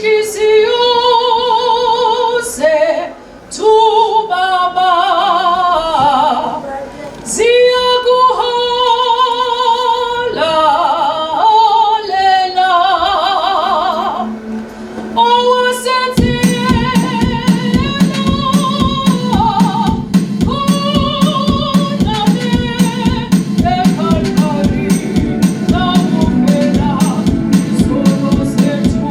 Kisiuse tu Baba ziyakuhola holela owasetiyena kunane eKalvari nawuvela isono sethu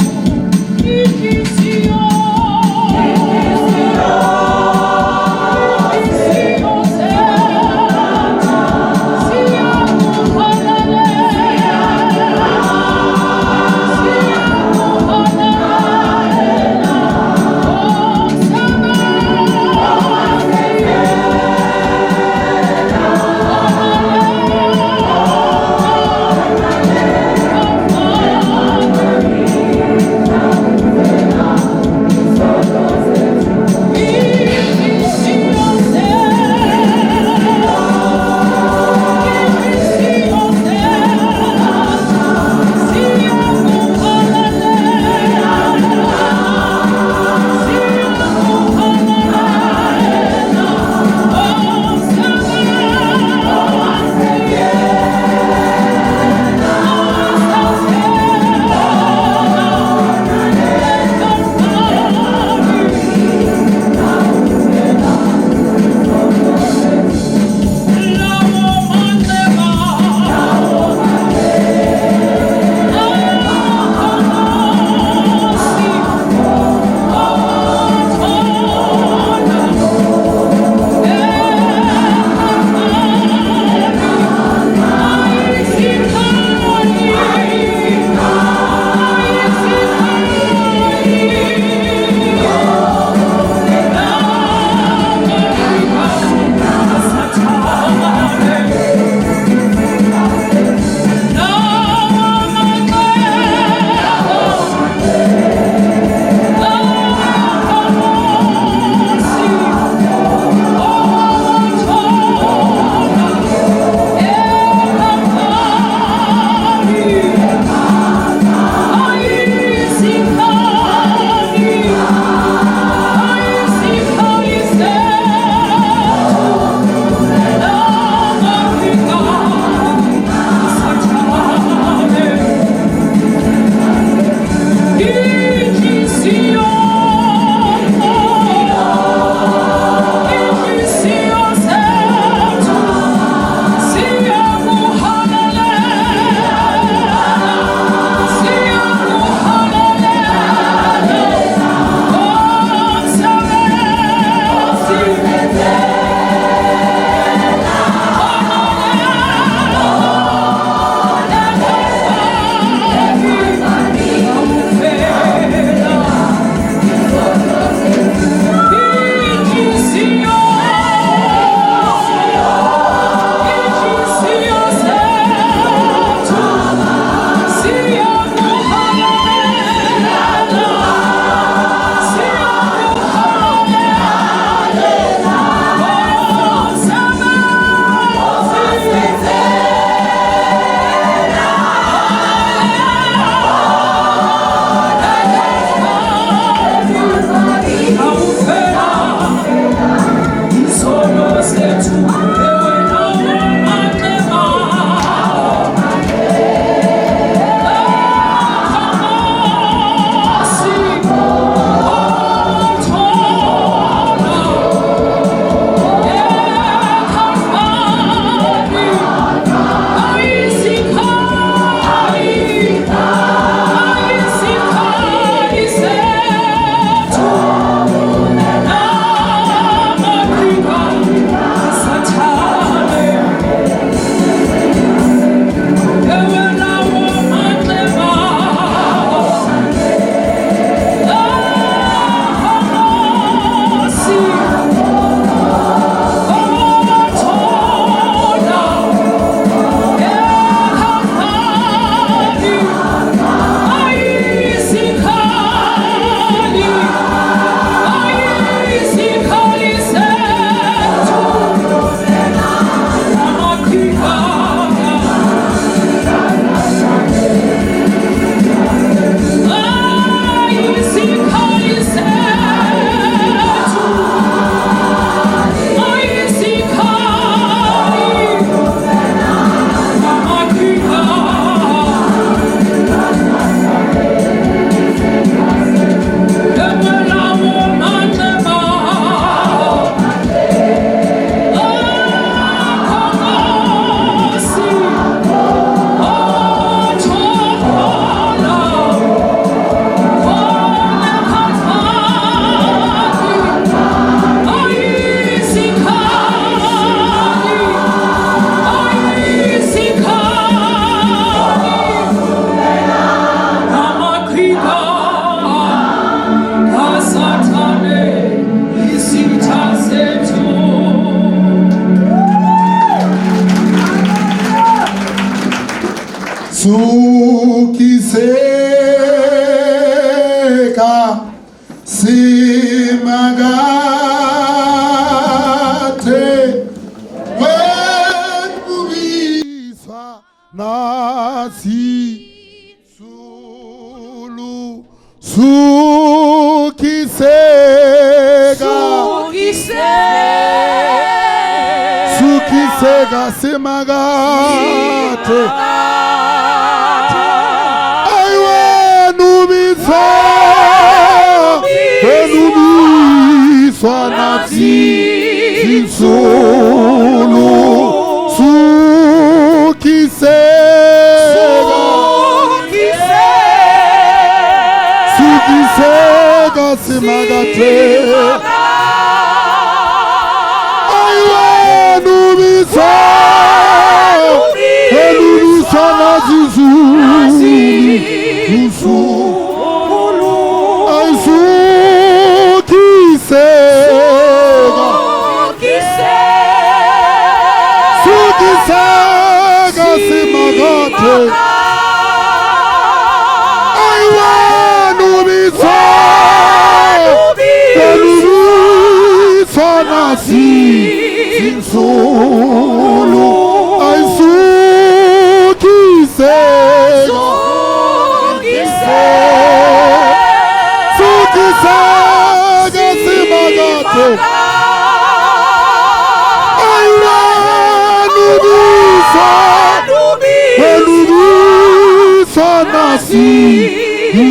Simagate Wenubiswa Nasi Sulu Sukisega Sukisega Simagate Wenubiswa Nasi Sulu Sukisega Simagate Wenubiswa Nasi Sulu Sukisega Simagate Wenubiswa Nasi Sulu Sukisega Simagate Wenubiswa Nasi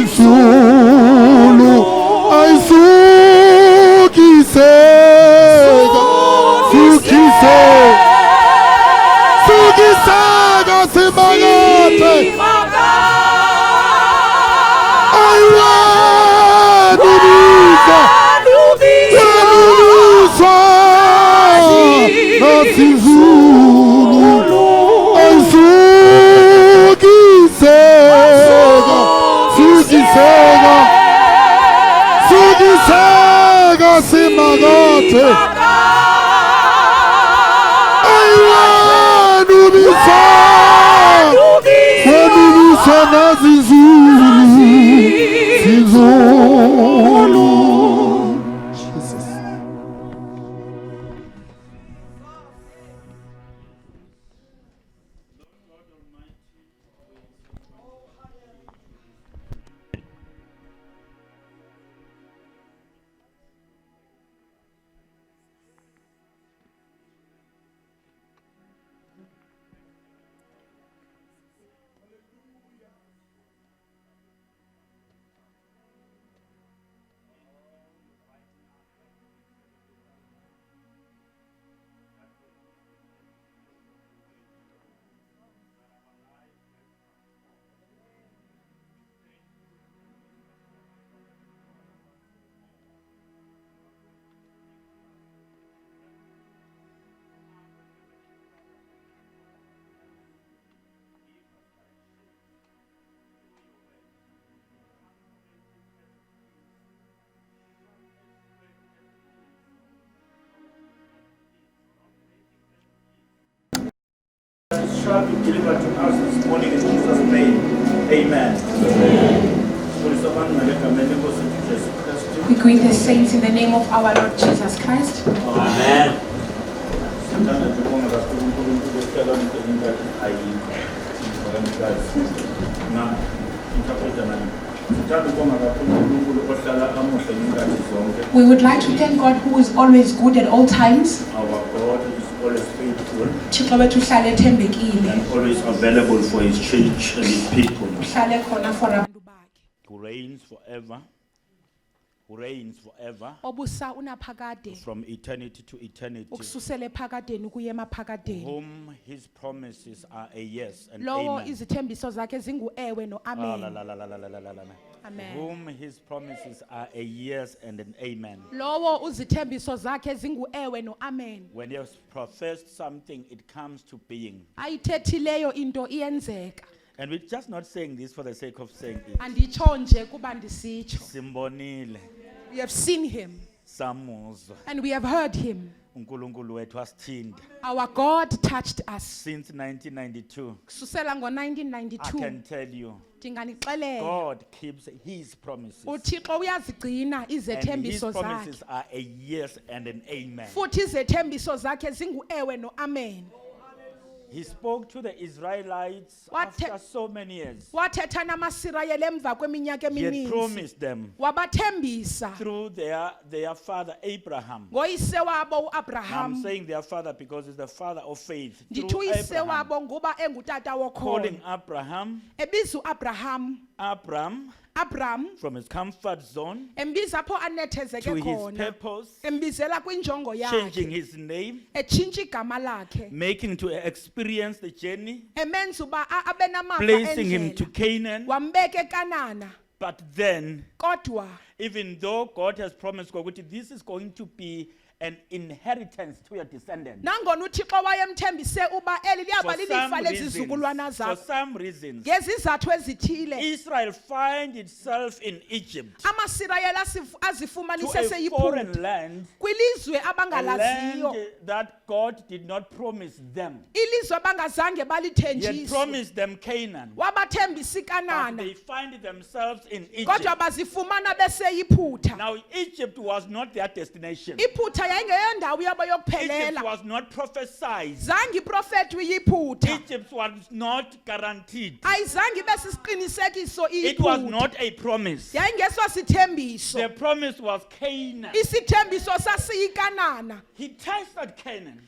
Sulu Sukisega Simagate Wenubiswa Nasi Sulu Sukisega Simagate Wenubiswa Nasi Sulu Jesus. Shall be delivered to us this morning in Jesus' name. Amen. We greet the saints in the name of our Lord Jesus Christ. Amen. We would like to thank God who is always good at all times. Our God is always faithful Thixo wethu uhlala ethembekile. and always available for his church and his people. Uhlale khona for abantu bakhe. Who reigns forever. Who reigns forever Obusa unaphakade from eternity to eternity. ukususela ephakadeni ukuya emaphakadeni. Whom his promises are a yes and Lowo amen. izithembiso zakhe zingu ewe no Ah, la, amen. la, la, la, la, la, la, la, la. Amen. Whom his promises are a yes and an amen. Lowo uzithembiso zakhe zingu ewe no amen. When he has professed something, it comes to being. Ayithethileyo into iyenzeka. And we're just not saying this for the sake of saying it. Anditsho nje kuba ndisitsho. Simbonile. We have seen him. samuzwa and we have heard him. uNkulunkulu wethu asithinda. Our God touched us. Since 1992, Kusukela I ngo-1992 can tell you, ndinganixelela God keeps his promises. uThixo uyazigcina And his izethembiso zakhe promises are a yes and an amen. futhi izethembiso zakhe zingu-ewe no-amen. He spoke to the Israelites after so many years. Wathetha namasirayeli emva kweminyaka He had emininzi promised them wabathembisa through their father Abraham. ngoyise wabo I'm uAbraham. saying their father because he's the father of faith. Ndithi Through uyise Abraham, wabo nguba engutata calling wokholo. Abraham, Ebiza uAbraham, Abram from his comfort zone embiza apho to anethezeke his khona. purpose, Embizela kwinjongo changing yakhe. his name, Etshintsha igama lakhe. making to experience the journey, Emenza uba abe namava placing him to endlela. Canaan. Wambeka eKanana. But then, Kodwa even though God has promised ukuthi this is going to be an inheritance to your descendants, nangona uThixo wayemthembise uba eli liyaba for lilifa some lezizukulwana reasons, for zakhe. some reasons, Ngezizathu ezithile Israel find itself in Egypt, amasirayeli to azifumanise a foreign seyiphupha land, kwilizwe a abangalaziyo, land that God did not promise them. ilizwe abangazange He had balithenjiswe. promised them Canaan, Wabathembisa but iKanana they find themselves in kodwa Egypt. bazifumana beseyiphutha. Now, Egypt was not their destination. Iphutha yayingeyondawo yabo Egypt yokuphelela. was not prophesied. Zange iprofethi uyiphutha. Egypt was not guaranteed. Ayizange ibe sisiqinisekiso It was iyiphutha. not a promise. Yayingeso sithembiso. The promise was Canaan. Isithembiso sasiyiKanana. He tasted Canaan.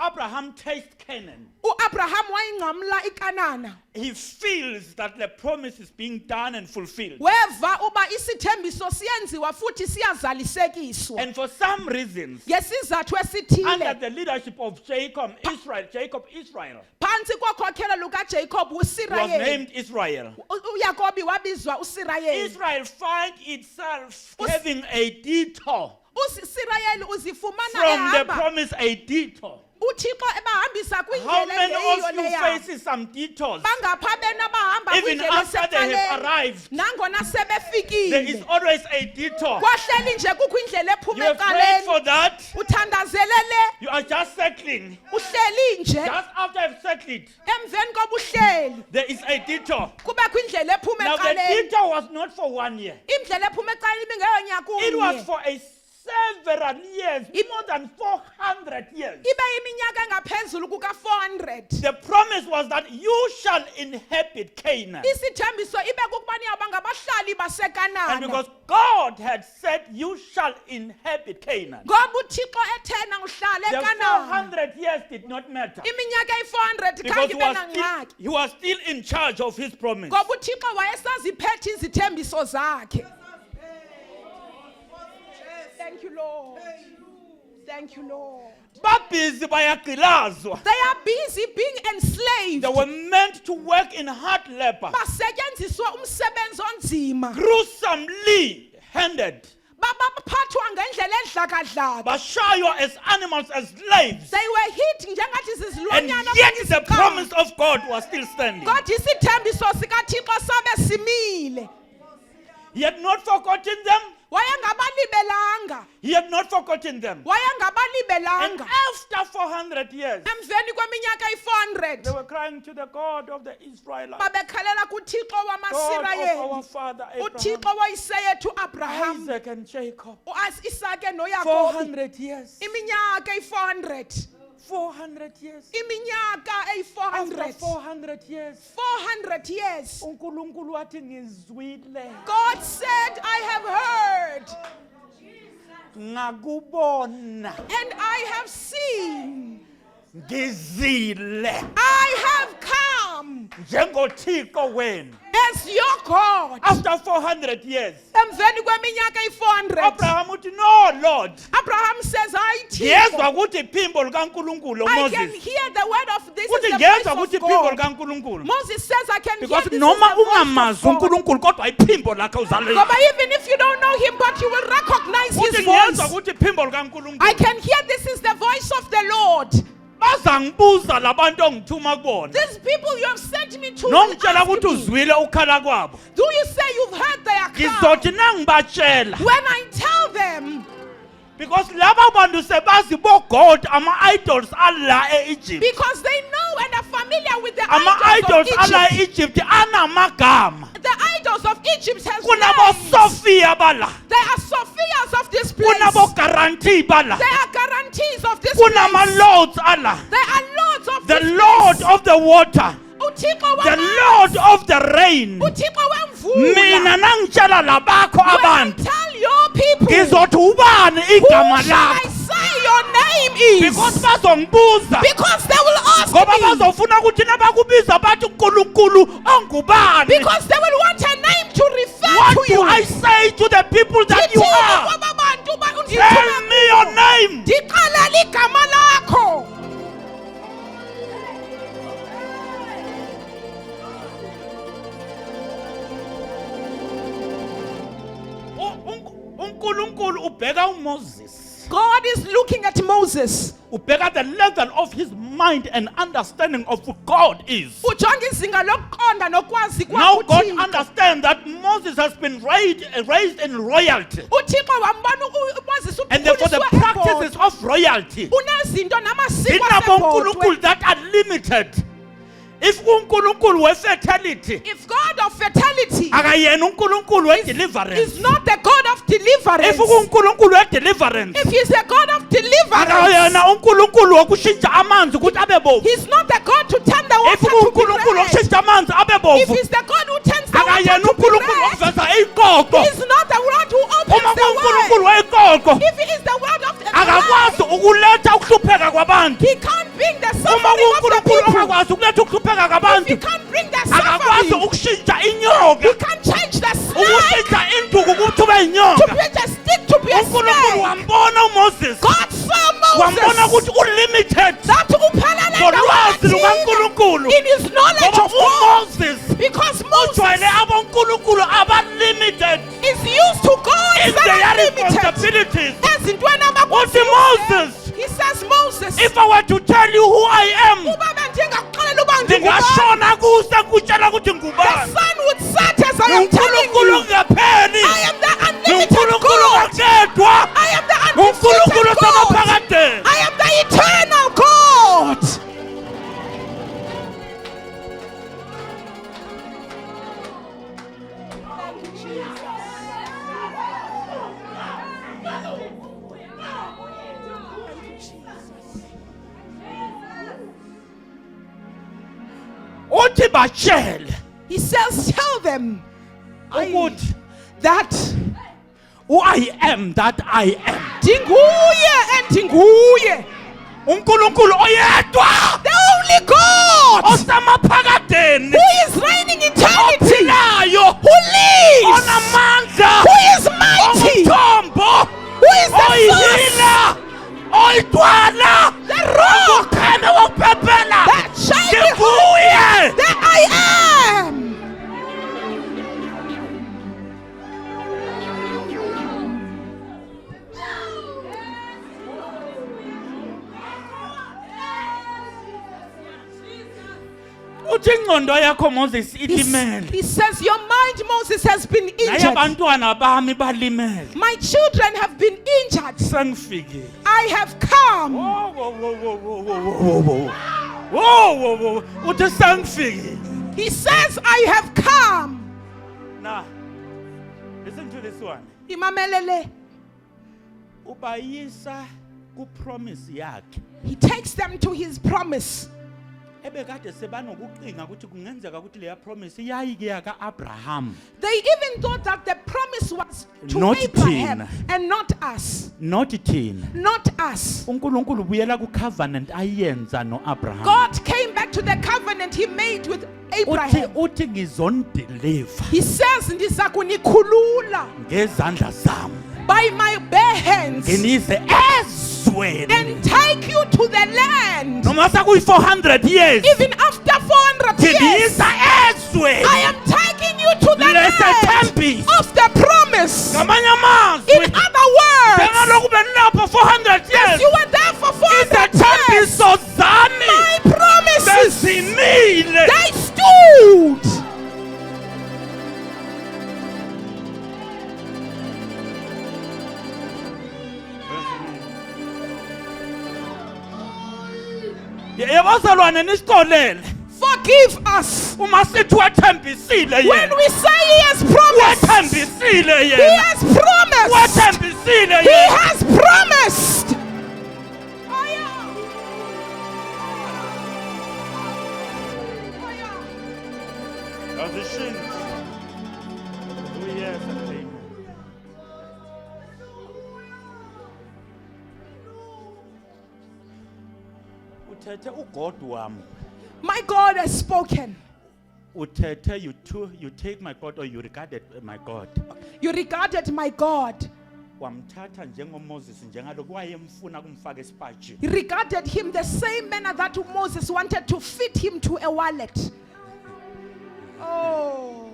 Abraham tasted Canaan. uAbraham wayingqamla iKanana. He feels that the promise is being done and fulfilled. Weva uba isithembiso siyenziwa futhi siyazalisekiswa. And for some reasons, Ngesizathu under esithile the leadership of Jacob, Israel phansi kokhokhelo lukaJacob was uSirayeli. named Israel. uYakobi wabizwa uSirayeli. Israel find itself having a detour uSirayeli uzifumana from the ehamba. promise, a detour. uThixo ebahambisa How kwindlela many engeyiyo of you leya. faces some detours? Bangapha bena bahamba Even kwindlela after they have eseqaleni. arrived, Nangona there is sebefikile. always a detour. Kwahleli nje kukho indlela You ephuma have prayed for eqaleni. that. Uthandazelele You are just settling. uhleli nje. Just after I've settled, Emveni koba uhleli there is a detour. kubekho indlela ephuma Now the eqaleni. detour was not for 1 year. Indlela ephuma eqaleni ibingeyonyaka It was unye. for several years, more than 400 years. Ibe iminyaka engaphezulu kuka-400. The promise was that you shall inhabit Canaan. Isithembiso ibe kukubana iyawuba ngabahlali And baseKanana. because God had said you shall inhabit Canaan, Ngoba uThixo ethena uhlala the eKanana. 400 years did not matter. Iminyaka eyi-400 Because khange ibe nangxaki. he was still in charge of his promise. Ngoba uThixo wayesaziphethe izithembiso zakhe. Thank you, Lord. Thank you, Lord. Babhizi bayagqilazwa. They are busy being enslaved. They were meant to work in hard labor, Basetyenziswa umsebenzi onzima. gruesomely handed. Baphathwa ngendlela edlakadlaka. Bashaywa as animals, as slaves. They were hit njengathi And zizilwanyana yet okanye the iziqhamo. promise of God was still standing. Kodwa isithembiso sikaThixo sabe simile. He had not forgotten them. Wayengabalibelanga. He had not forgotten them. And Wayengabalibelanga. after 400 years, Emveni kweminyaka eyi-400 they were crying to the God of the Israelites, babekhalela kuThixo God of our wamasirayeli. father Abraham, uThixo woyise yethu Abraham, Isaac and Jacob. Isake noYakobi. 400 years. Iminyaka eyi-400. 400 years. Iminyaka After eyi-400. 400 years, 400 years. uNkulunkulu wathi ngizwile, God said, I have heard ngakubona, and I have seen. ngizile I have come njengoThixo wenu. as your God. After 400 years, Emveni kweminyaka eyi-400. Abraham uthi, no Lord, Abraham says, I ngiyezwa ukuthi iphimbo likaNkulunkulu I can Moses. hear the word of this is Uthi the ngiyezwa voice ukuthi of iphimbo God. likaNkulunkulu. Moses says, I can Because hear this noma is the voice ungamazi of God. uNkulunkulu kodwa iphimbo lakhe uzalile. But even if you don't know him, but you will recognize his Uthi ngiyezwa voice. ukuthi iphimbo likaNkulunkulu. I can hear this is the voice of the Lord. Bazangibuza labantu ongithuma kubona. These people you have sent me to will Nongitshela ask ukuthi me, uzwile ukhala kwabo. do you say you've heard their cry? Ngizothi nangibatshela When I tell them Because laba bantu sebazi bo God ama-idols ala e-Egypt. Because they know and are familiar with the Ama-idols idols ala of Egypt. e-Egypt anamagama. The idols of Egypt has Kunabo names. Sophia bala. There are Sophias of this place. Kunabo guarantee bala. There are guarantees of this Kunama place. lords ala. There are lords of The this Lord place. of the water. uThixo The wamanzi. Lord of the rain. uThixo wemvula. Mina nangitshela labakho When I abantu tell your people ngizothi ubani who igama shall I lakho say your name is, because bazongibuza because they will ask ngoba me, bazofuna ukuthi nabakubiza bathi uNkulunkulu ongubani. because they will want a name to refer What to do you. I say to the people that you Ngithini are? kwabantu ba- Tell me your name. Ndiqala igama lakho. uNkulunkulu ubheka uMoses. God is looking at Moses. Ubheka the level of his mind and understanding of who God is. Ujonga izinga lokuqonda nokwazi Now God kwakuThixo. understands that Moses has been raised in royalty. uThixo wambona uMoses And therefore the ukhuliswe practices ebhodwe. of royalty Unezinto namasiko inabo asebhodwe. uNkulunkulu that are limited. If uNkulunkulu we-fertility If God of fertility akayena uNkulunkulu we-deliverance. is not the God of deliverance, If uNkulunkulu we-deliverance if he's the God of deliverance, akayena uNkulunkulu wokushintsha amanzi ukuthi abe bovu. he's not the God to turn the If water to be uNkulunkulu red. wokushintsha amanzi abe If bovu he's the God who turns the water akayena to be uNkulunkulu red, okuveza inkoko. he's not the one who Uma opens the kuNkulunkulu word. weyinkoko If he is the word of the akakwazi word, ukuletha ukuhlupheka kwabantu. he can't bring the Uma suffering of the kuNkulunkulu people. akakwazi ukuletha ukuhlupheka If he kwabantu can't bring the akakwazi suffering, ukushintsha inyoka he can't change the snake ukushintsha induku ukuthi ube to inyoka. be a stick to be a uNkulunkulu snake. wambona uMoses God saw wambona Moses ukuthi ulimited that uphelele ngolwazi ndawo lukaNkulunkulu in his knowledge ngoba of God, uMoses because Moses ujwayele abonkulunkulu aba-limited is used to God in that their are limited. responsibilities. Ezintweni Uthi amakhulu. Moses, He says, Moses, if I were to tell you who I am uba bendingakuxelela uba ndingubani, ndingashona kuse kutshela ukuthi the ngubani. sun would set as I am telling uNkulunkulu you. ngapheli I am the unlimited uNkulunkulu God. ngakedwa I am the uNkulunkulu undefeated God. semaphakade. I am the eternal God. uthi batshele He says, tell them ukuthi that I am that I am. ndinguye endinguye, uNkulunkulu oyedwa the only God osemaphakadeni who is reigning eternity, ophilayo who lives, onamandla who is mighty, omthombo who is the source, oyihila oyidwala the rock, ukheme wokuphephela that shining ndinguye. that I am. uthi ingqondo yakho Moses ilimele He says, your mind, Moses, has been naye injured. abantwana bami balimele. My children have been injured. Sengifikile. I have come. Wo uthi sengifikile. He says, I have come. Now listen to this one. Imamelele. Ubayisa ku promise yakhe. He takes them to his promise. Ebekade sebanokuqinga ukuthi kungenzeka ukuthi leya promise iyayike yaka Abraham. They even thought that the promise was to Not Abraham Tina. and not us. Not thina. Not us. uNkulunkulu buyela ku covenant ayenza no Abraham. God came back to the covenant he made with Abraham. uthi ngizondeliver He says, ndiza kunikhulula ngezandla zami by my bare hands nginise ezweni and take you to the land. noma sakuyi 400 years Even after 400 years, ngiyisa ezweni I am taking you to the land lesethembisi. of the promise. Ngamanye amazwi In other words, njengalokhu benilapho 400 as years you were there for 400 years, izethembiso zami my promises, bezimile. they stood. Yebazalwane nisixolele. Forgive us. Uma sithi wathembisile When yena. we say He has promised, Wathembisile He yena. has promised. Wathembisile He yena. has promised. Azishintshe. Oh yes and amen. Uthethe uGod wami. My God has spoken. Uthethe you take my God or you regarded my God. You regarded my God. Wamthatha njengoMoses njengaloku wayemfuna kumfaka esipajini. You regarded him the same manner that Moses wanted to fit him to a wallet. Oh.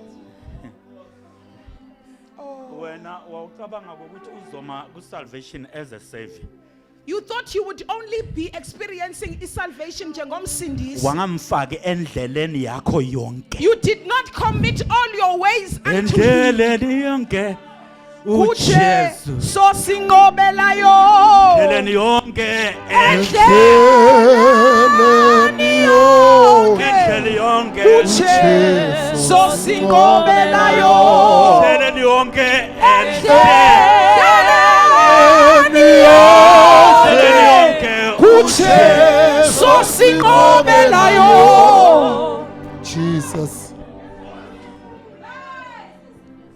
Oh. Wena wawucabanga ukuthi uzoma ku-salvation as a savior. You thought you would only be experiencing salvation njengomsindisi. Wangamfaki endleleni yakho yonke. You did not commit all your ways unto him. Endleleni yonke Kuche uJesu. sosingobelayo. Endleleni yonke. Endleleni yonke. Endleleni yonke. Kuche sosingobelayo. Endleleni yonke. Endleleni yonke. Kuche sosingobelayo. Jesus.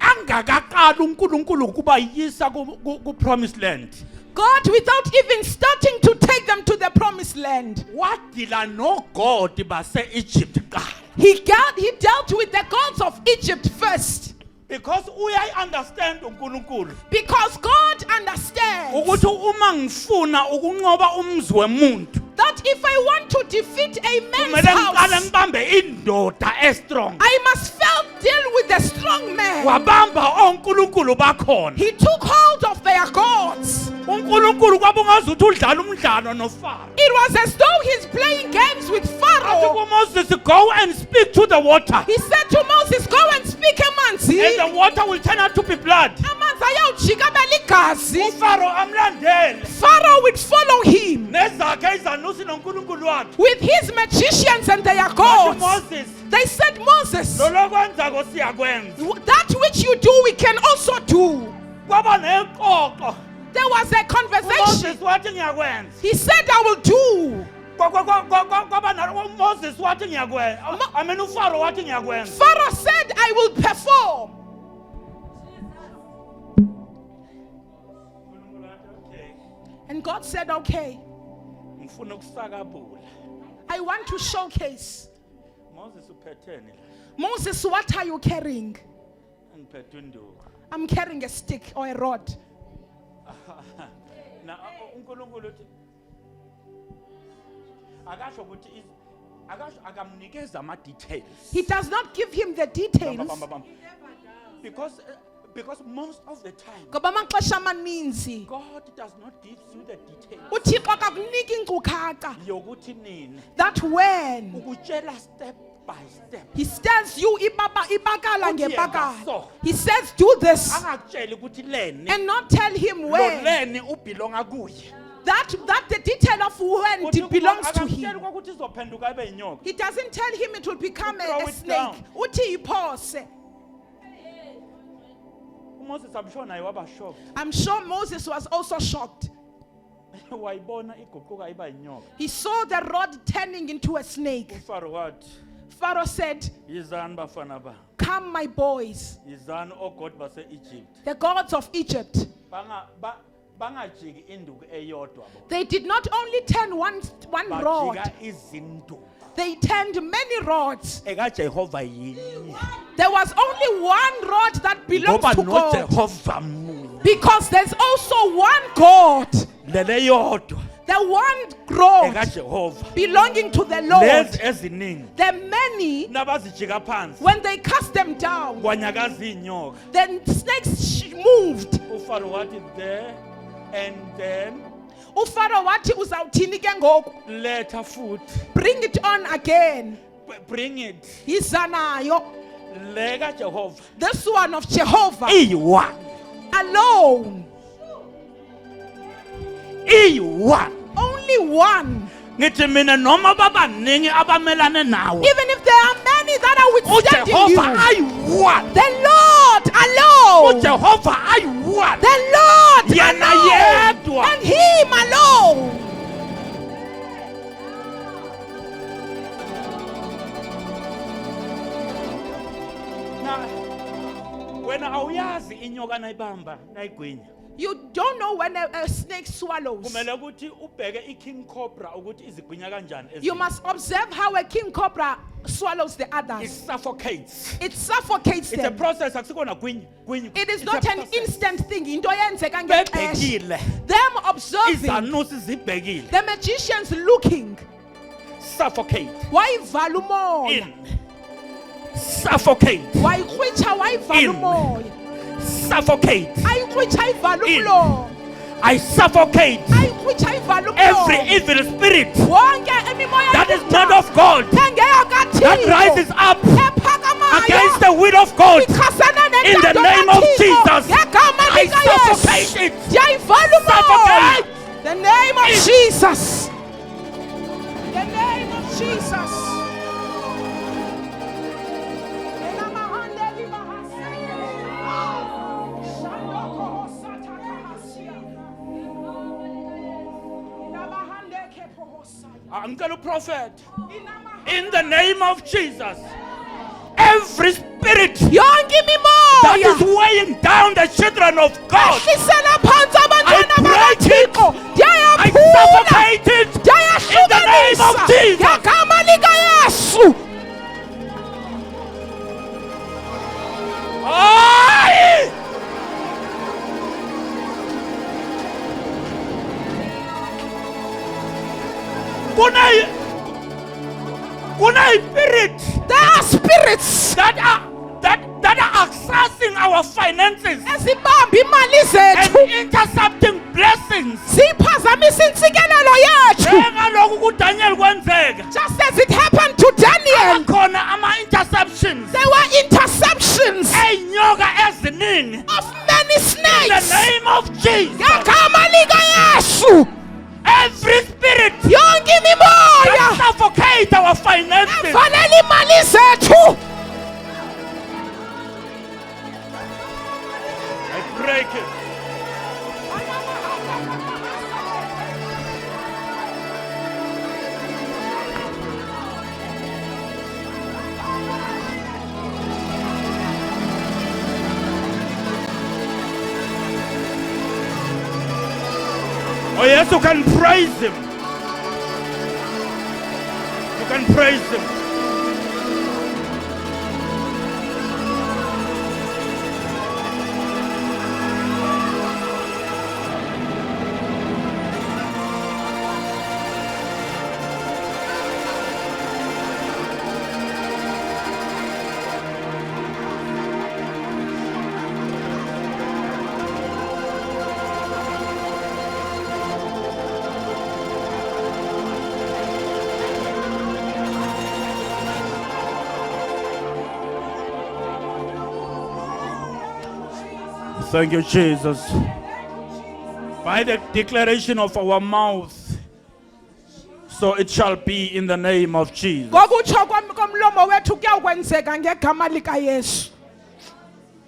Angakaqala uNkulunkulu ukuba yisa ku promised land. God, without even starting to take them to the promised land, Wadila no God base Egypt kuqala. He dealt with the gods of Egypt first. Because uyayi understand uNkulunkulu Because God understands ukuthi uma ngifuna ukunqoba umzi wemuntu that if I want to defeat a man's kumele ngiqale house, ngibambe indoda strong. I must first deal with the strong man. Wabamba onkulunkulu bakhona. He took hold of their gods. uNkulunkulu kwabungazuthi udlala umdlalo noFaro. It was as though he's playing games with Athi Pharaoh. kuMoses, go and speak to the water He said to Moses, go and speak amanzi. and the water will turn out to be blood. Amanzi ayawujika beligazi. uFaro amlandele Pharaoh would follow him nezakhe izanusi noNkulunkulu wakhe. with his magicians and their Athi gods. Moses, They said, Moses, lolokwenzako siyakwenza. that which you do, we can also do. Kwaba nenkoko. There was a conversation. uMoses wathi ngiyakwenza. He said, I will do. Kwaba uMoses wathi ngiyakwenza. I mean uFaro wathi ngiyakwenza. Pharaoh said, I will perform. Okay. And God said, okay, Ngifuna ukusakabula. I want to showcase. Moses uphetheni la? Moses, what are you carrying? Ngiphethe induku. I'm carrying a stick or a rod. Na uNkulunkulu uthi akasho ukuthi akamnikeza ama details. He does not give him the details. Because most of the time Ngoba amaxesha amaninzi God does not give you the details. uThixo akakuniki inkcukacha Yokuthi nini that when ukutshela step by step. he tells you ibakala Uthi ngebakala, yenza so. he says do this Angakutsheli ukuthi leni and not tell him lo when. leni ubelonga kuye. That the detail of when Uthi it belongs to akamtsheli him. ukuthi izophenduka ibe inyoka. He doesn't tell him it will become Throw a it snake. down. Uthi iphose. uMoses amsho naye waba shocked. I'm sure Moses was also shocked. Wayibona iguquka iba inyoka. He saw the rod turning into a snake. uFaro wathi Pharaoh said, yizani bafana ba. come my boys, Yizani ogod base Egypt. the gods of Egypt. Bangajiki induku eyodwa bo. They did not only turn one rod, Bajika izinduku. they turned many rods. EkaJehova yinye. There was only one rod that belongs Ngoba to God. noJehova munye. Because there's also one God, Lele yodwa the one rod EkaJehova. belonging to the Lezi Lord. eziningi The many, nabazijika phansi when they cast them down, kwanyakaza inyoka. then snakes moved. uFaro wathi there and then uFaro wathi uzawuthini ke ngoku? letha futhi. Bring it on again. Bring it. Yiza nayo. Le kaJehova This one of Jehovah iyi-one. alone. iyi-one. Only one. ngithi mina noma babaningi abamelane nawe Even if there are many that are withstanding uJehova you, ayi-one the Lord alone, uJehova ayi-one the Lord Yena alone, yedwa. and Him alone. Na wena awuyazi inyoka nayibamba nayigwinya You don't know when a snake swallows. kumele ukuthi ubheke i-king cobra ukuthi izigwinya kanjani You must observe how a king cobra swallows the it others. suffocates. It suffocates It's a them. process akusikona gwinyi It is It's not a an process. instant thing. Into yenzeka ngexesha. Bebhekile Them observing, izanusi zibhekile the magicians looking. suffocate Wayivala umoya. in suffocate Wayikrwitsha wayivala In. umoya. suffocate Ayikrwitsha ayivala In. umlomo. I suffocate Ayikrwitsha ayivala every umlomo. evil spirit Wonke emimoya that is not of God engeyo kaThixo. that rises up ephakamayo against the will of God ichasana in the nentando name of kaThixo. Jesus. Ngegama I likaYesu. suffocate it. Ndiyayivala umoya. Suffocate. The name of Jesus. The name of Jesus. Uncle prophet, in the name of Jesus, every spirit Yonke that is imimoya weighing down the children of God, ehlisela phansi abantwana I break it. bakaThixo. I Ndiyayaphula. suffocate it in the name of Ndiyayahlukanisa Jesus. ngegama likaYesu. Aye. Kuna spirit There are spirits that are accessing our finances ezibamba imali and zethu intercepting blessings. ziphazamisa intsikelelo yethu. Njengalokhu kuDaniel kwenzeka. Just as it happened to Daniel, Khona ama-interceptions there were interceptions ey'nyoka eziningi of many in the snakes. name of Jesus. Ngegama likaYesu. Every spirit Yonke that imimoya suffocate our finances, evalela imali zethu. I break it. Oh yes, you can praise him. You can praise him. Thank you, Jesus. By the declaration of our mouth, so it shall be in the name of Jesus. Ngokutsho komlomo wethu kuyakwenzeka ngegama likaYesu.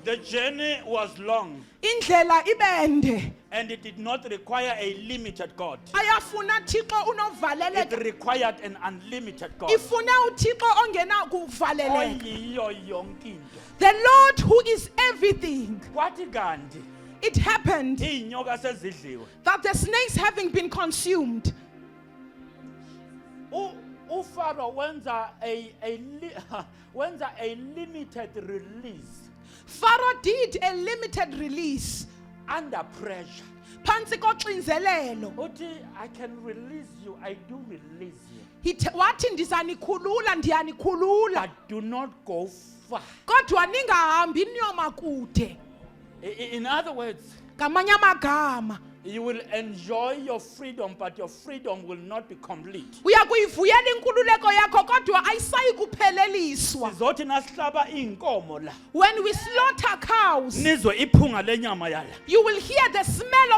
The journey was long Indlela ibende. and it did not require a limited God. Ayafuna Thixo It unovaleleka. required an unlimited God. Ifuna uThixo ongena kuvaleleka. Oyiyo yonke into. The Lord who is everything. Kwathi kanti It happened iy'nyoka sezidliwe. that the snakes having been consumed, uFaro wenza a limited release Pharaoh did a limited release. under pressure. Phansi koxinzelelo. Uthi, I can release you, I do release you. Wathi ndizanikhulula ndiyanikhulula. But do not go far. Kodwa ningahambi niyoma kude. In other words, Ngamanye amagama. you will enjoy your freedom, but your freedom will not be complete. Uyakuyivuyela inkululeko yakho kodwa ayisayi kupheleliswa. Sizothi nasihlaba iy'nkomo la, When we slaughter cows, nizwe iphunga lenyama yala. you will hear the smell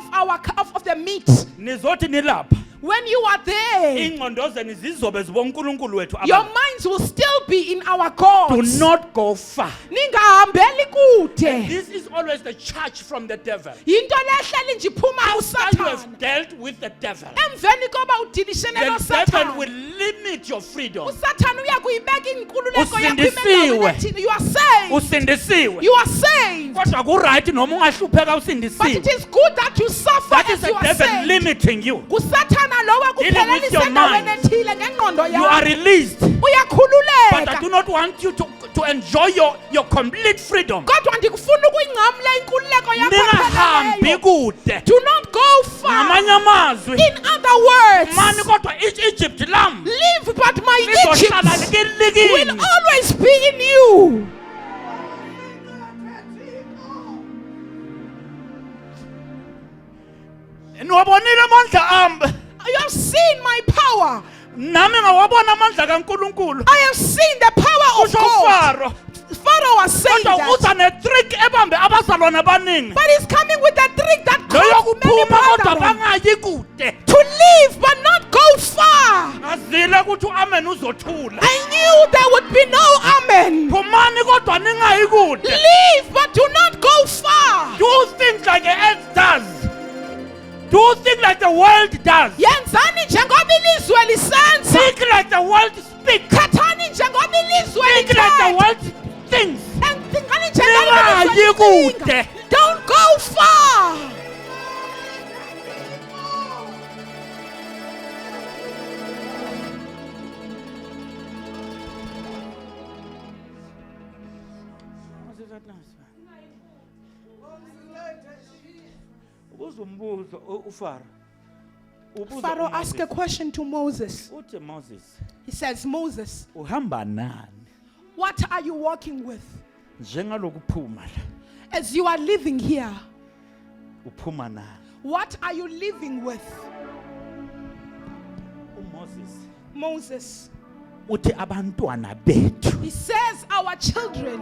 of the meat. Nizothi nilapha, When you are there, ingqondo zenu zizobe zibonkulunkulu wethu your abanye. minds will still be in our God. Do not go far. Ningahambeli kude. This is always the charge from the devil. Yinto lehleli nje iphuma After you have kuSathane. dealt with the devil, Emveni koba udilishene the devil noSathane. will limit your freedom. uSathane uyakuyibeka inkululeko yakho Usindisiwe. imendaweni ethile. You are saved. Usindisiwe. You are saved. Kodwa ku-right noma ungahlupheka But usindisiwe. it is good that you suffer That is as the you are devil saved. limiting you. kuSathana lowa Dealing with your kuphelelisa endaweni mind. ethile ngengqondo You are yakho. released. But I Uyakhululeka. do not want you to enjoy your complete freedom. Kodwa ndikufuna ukuyingcamla inkululeko yakho Ningahambi epheleleyo. kude. Do not go far. Ngamanye amazwi, In other words, mani kodwa Egypt lam live, but my lizohlala Egypt likini. will always be in you. Niwabonile amandla ami. You have seen my power. Nami ngawabona amandla kaNkulunkulu. I have seen the power of Usho God. Faro. Pharaoh was saying Kodwa that. uza ne-trick ebambe abazalwane abaningi. But he's coming with a trick that caused many Loyokuphuma kodwa brethren bangayi kude. to live but not go far. Ngazile ukuthi u-amen uzothula. I knew there would be no amen. Phumani kodwa ningayi kude. Live but do not go far. Do things like the earth does. Do things like the world does. Yenzani njengoba ilizwe lisenza. Speak like the world speaks. Khathani njengoba ilizwe Speak like the lithetha. world thinks. And thingani njengoba ilizwe Ningayi licinga. kude. Don't go far. Ubuza umbuzo uFaro. Ubuza Pharaoh uMoses. asked a question to Moses. Uthi Moses, He says, Moses, uhamba nani what are you walking with? njengalokuphuma la? As you are living here, Uphuma nani? what are you living with? uMoses Moses. uthi abantwana bethu, He says, our children,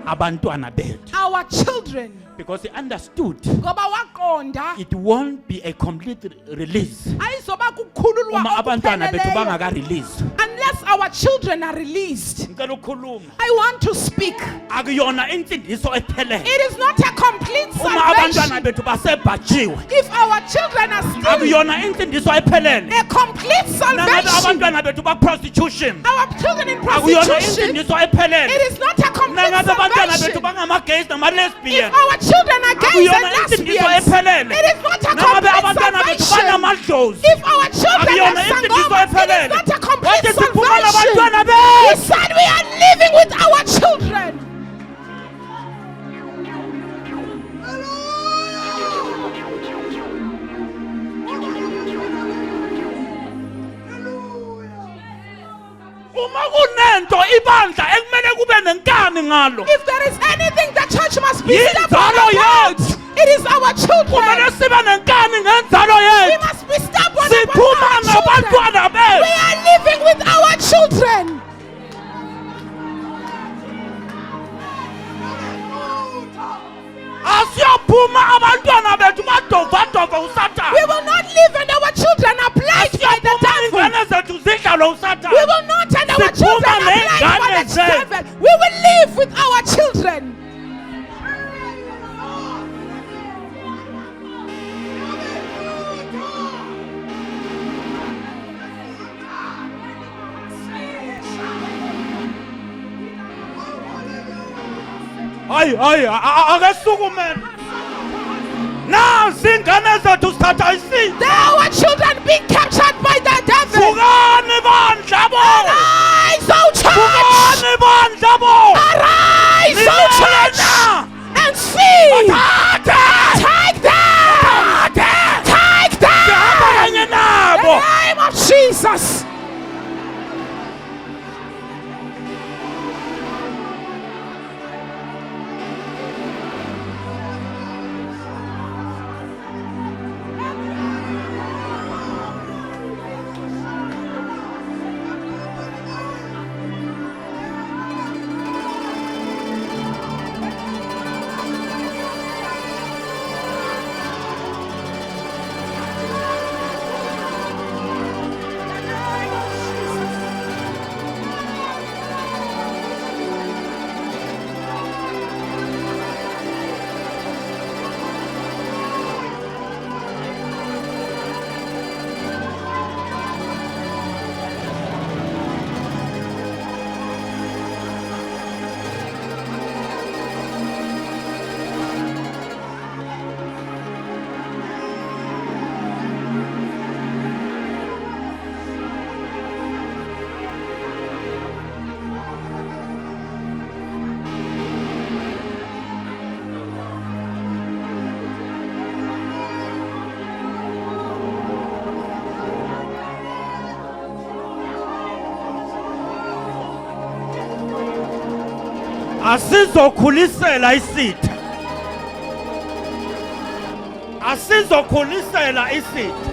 abantwana bethu. our children. Because he understood Ngoba waqonda it won't be a complete release ayizoba kukhululwa uma abantwana bethu okupheleleyo bangaka-release. unless our children are released. Ngicela ukukhuluma. I want to speak. Akuyona insindiso ephelele It is not a complete uma abantwana salvation. bethu basebhajiwe. If our children are still Akuyona insindiso ephelele a complete nangabe salvation, abantwana bethu ba-prostitution. our children in Akuyona prostitution, insindiso ephelele it is not a complete nangabe abantwana bethu salvation. bangama-gays nama-lesbian. If our children are gays and Akuyona insindiso lesbians, ephelele it is not a nangabe abantwana complete bethu salvation. banamadlozi. If our children Akuyona are insindiso sangomas, it is ephelele not a complete wathi siphuma salvation. nabantwana He bethu. said we are living with our children. Uma kunento ibandla ekumele kube nenkani ngalo, If there is anything the church must be Yinzalo stubborn about, yethu. it is our kumele children. sibe nenkani ngenzalo We yethu. must be stubborn Siphuma about our children. ngabantwana We bethu. are living with our children. Asiyophuma abantwana bethu badovadova uSathane. We will not live and our children are plagued by the Asiyophuma devil. ingane zethu zidlalwe uSathane. We will not and our Siphuma children are plagued by ney'ngane the zethu. devil. We will live with our children. Hayi ake sukumele. Nazi ingane zethu sithatha isiphi. They are our children being captured by the devil. Vukani bandla bo. Arise, O church! Vukani bandla bo. Arise, O church! Nilena. And see! Bathathe. Take them! Take Sihamba them! kanye In the nabo. name of Jesus! Asizokhulisela isitha. Asizokhulisela isitha.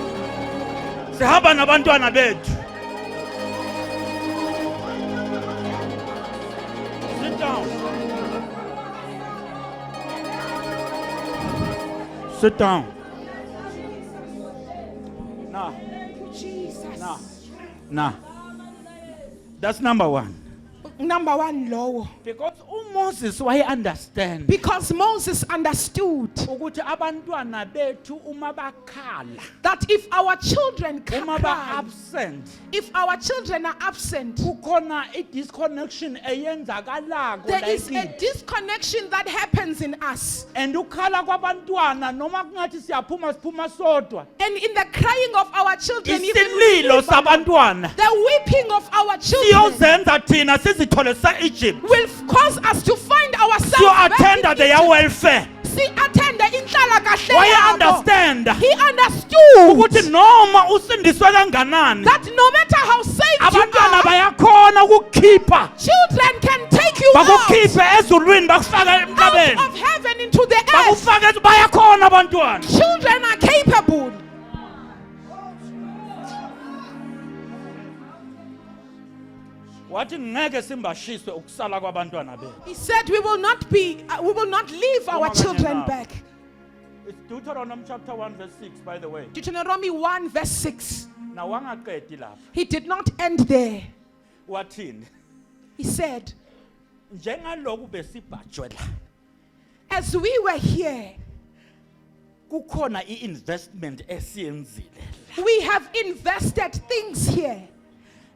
Sihamba nabantwana bethu. Sit down. Sit down. Nah. Nah. That's number one. Number one, low. Because Moses why understand Because Moses understood ukuthi abantwana bethu uma bakhala, that if our children uma ba cry, absent, if our children are absent, kukhona a disconnection eyenzakalako there is a like disconnection that happens in us. and ukhala kwabantwana noma kungathi siphuma sodwa, And in the crying of our children, even isililo sabantwana the weeping of our children siyozenza thina sizithole sa-Egypt will cause us to find ourselves siyo-attenda back in their Egypt. welfare. Si-attenda inhlalakahle Why yabo. understand He understood ukuthi noma usindiswe kanganani that no matter how saved you abantwana are, bayakhona ukukhipha children can take you out bakukhiphe ezulwini bakufake emhlabeni of heaven into the earth. bakufake bayakhona abantwana. Children are capable. Wathi ngeke simbashiswe ukusala kwabantwana bethu. He said we will not leave our children back. It's Deuteronomy chapter 1 verse 6 by the way. Deuteronomy 1 verse 6. Now wangaqedi lapha. He did not end there. Wathini? He said, Njengaloku besibhajwe la. as we were here, Kukhona i-investment esiyenzile. we have invested things here.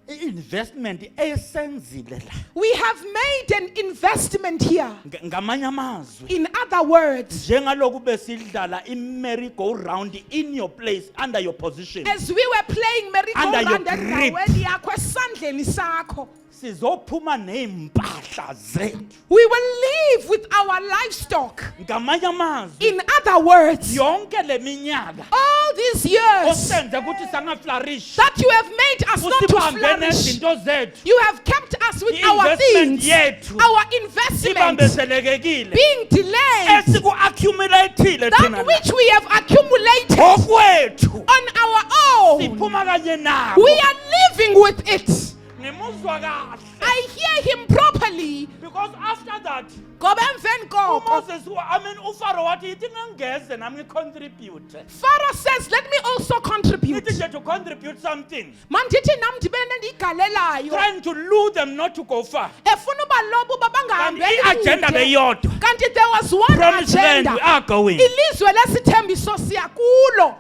I-investment esenzile la. We have made an investment here. Ngamanye amazwi. In other words, Njengaloku besidlala i-merry-go-round in your place under your position. as we were playing Under your merry-go-round grip. endaweni yakho esandleni sakho, Sizophuma neimpahla zethu. we will leave with our livestock. Ngamanye amazwi. In other words, Yonke le minyaka all these years osenze ukuthi sangaflourish. that you have made us not to Usibambe flourish, nezinto zethu. you have kept us with our I-investment things, yethu our investment ibambezelekekile. being delayed, Esiku-accumulate-ile thina that which we have accumulated okwethu. on our own. Siphuma kanye nako. We are living with it. Ngimuzwa kahle. I hear him properly. Because after that, Ngoba emveni koko, uMoses, uFaro wathi yithi ngingeze nami ngicontribute. Pharaoh says, let me also contribute. Yithi nje to contribute something. Mandithi nam ndibe nendiyigalelayo. Trying to lure them not to go far. Efuna ubaloba uba Kanti bangahambeli i-agenda kude. beyodwa. Kanti there was one Promised land, agenda. we are going. Ilizwe lesithembiso siyakulo.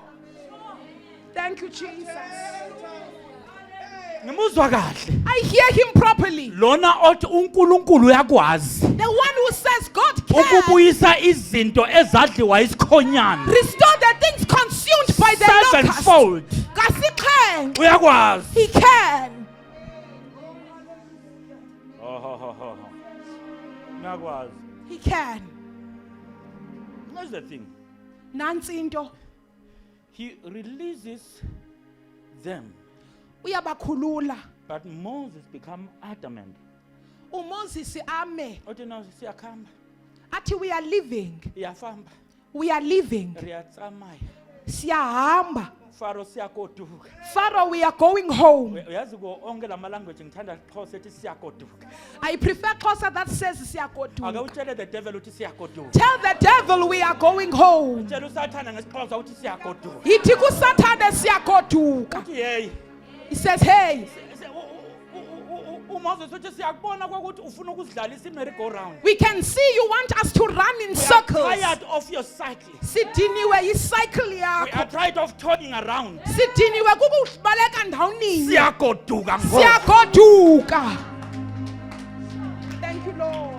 Thank you, Jesus. Ngimuzwa kahle. I hear him properly. Lona othi uNkulunkulu uyakwazi The one who says God can ukubuyisa izinto ezadliwa isikhonyana restore the things consumed by the locust. sevenfold. Kasiqhenqa. Uyakwazi. He can. Uyakwazi. He can. Here's the thing. Nansi into. He releases them, Uyabakhulula. but Moses become adamant. uMoses ame Othi no siyakhamba, athi we are living. iyafamba, We are living. riyatsamaya. Siyahamba. Pharaoh siyakoduka. Pharaoh, we are going home. Uyazi ko onke lama language ngithanda Xhosa ethi siyakoduka. I prefer Xhosa that says siyagoduka. Ake utshele the devil uthi siyakoduka. Tell the devil we are going home. Tshela usathana ngesixhosa uthi siyakoduka. Yithi kuSathane siyagoduka. Uthi hey. He says, hey, uMoses uthi siyakubona ukuthi ufuna ukuzidlalisa i-merry-go-round. we can see you want us to run in We are circles. tired of your cycle. Sidiniwe yicycle We yakho. are tired of toying around. Sidiniwe kukubaleka ndawonini. Siyagoduka ngoku. Siyagoduka. Thank you, Lord.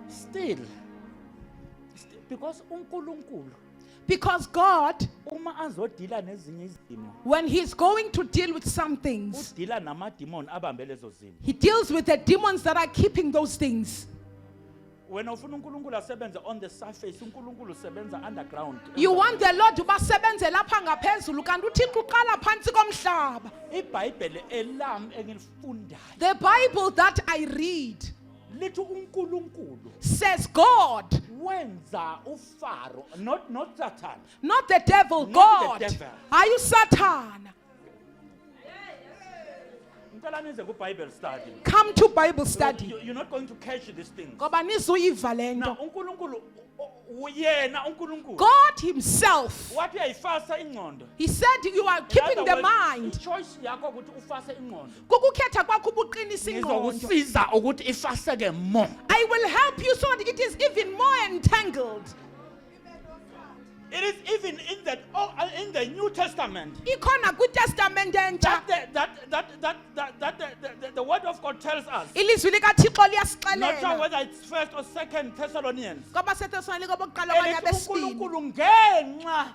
Still, because uNkulunkulu Because God, uma azodila nezinye izimo, when he's going to deal with some things, udila namademon abambe lezo zimo. he deals with the demons that are keeping those things. Wena ufuna uNkulunkulu asebenze on the surface, uNkulunkulu usebenza underground. You want the Lord ubasebenze lapha ngaphezulu kanti uThixo uqala phansi komhlaba. iBhayibheli elami engilifundayo The Bible that I read lithi uNkulunkulu says God, wenza uFaro, not Satan. not the devil, Not the God. devil. Are you Satan? Ngicela nize kuBible study. Come to Bible study. You're not going to catch these things. Ngoba nizuyiva le Now nto. uNkulunkulu uyena uNkulunkulu God himself, wathi ayifasa ingqondo. he said you are keeping the mind. Choice yakho ukuthi ufase ingqondo. Kukukhetha kwakho ubuqinisa ingqondo. Ngizokusiza ukuthi ifaseke more. I will help you so that it is even more entangled. It is even in the New Testament Ikhona kwiTestament entsha. that the word of God tells us. Ilizwi likaThixo Not sure liyasixelela. whether it's 1st or 2nd Thessalonians. KwabaseThesalonika bokuqala okanye Elithi abesibini. uNkulunkulu ngenxa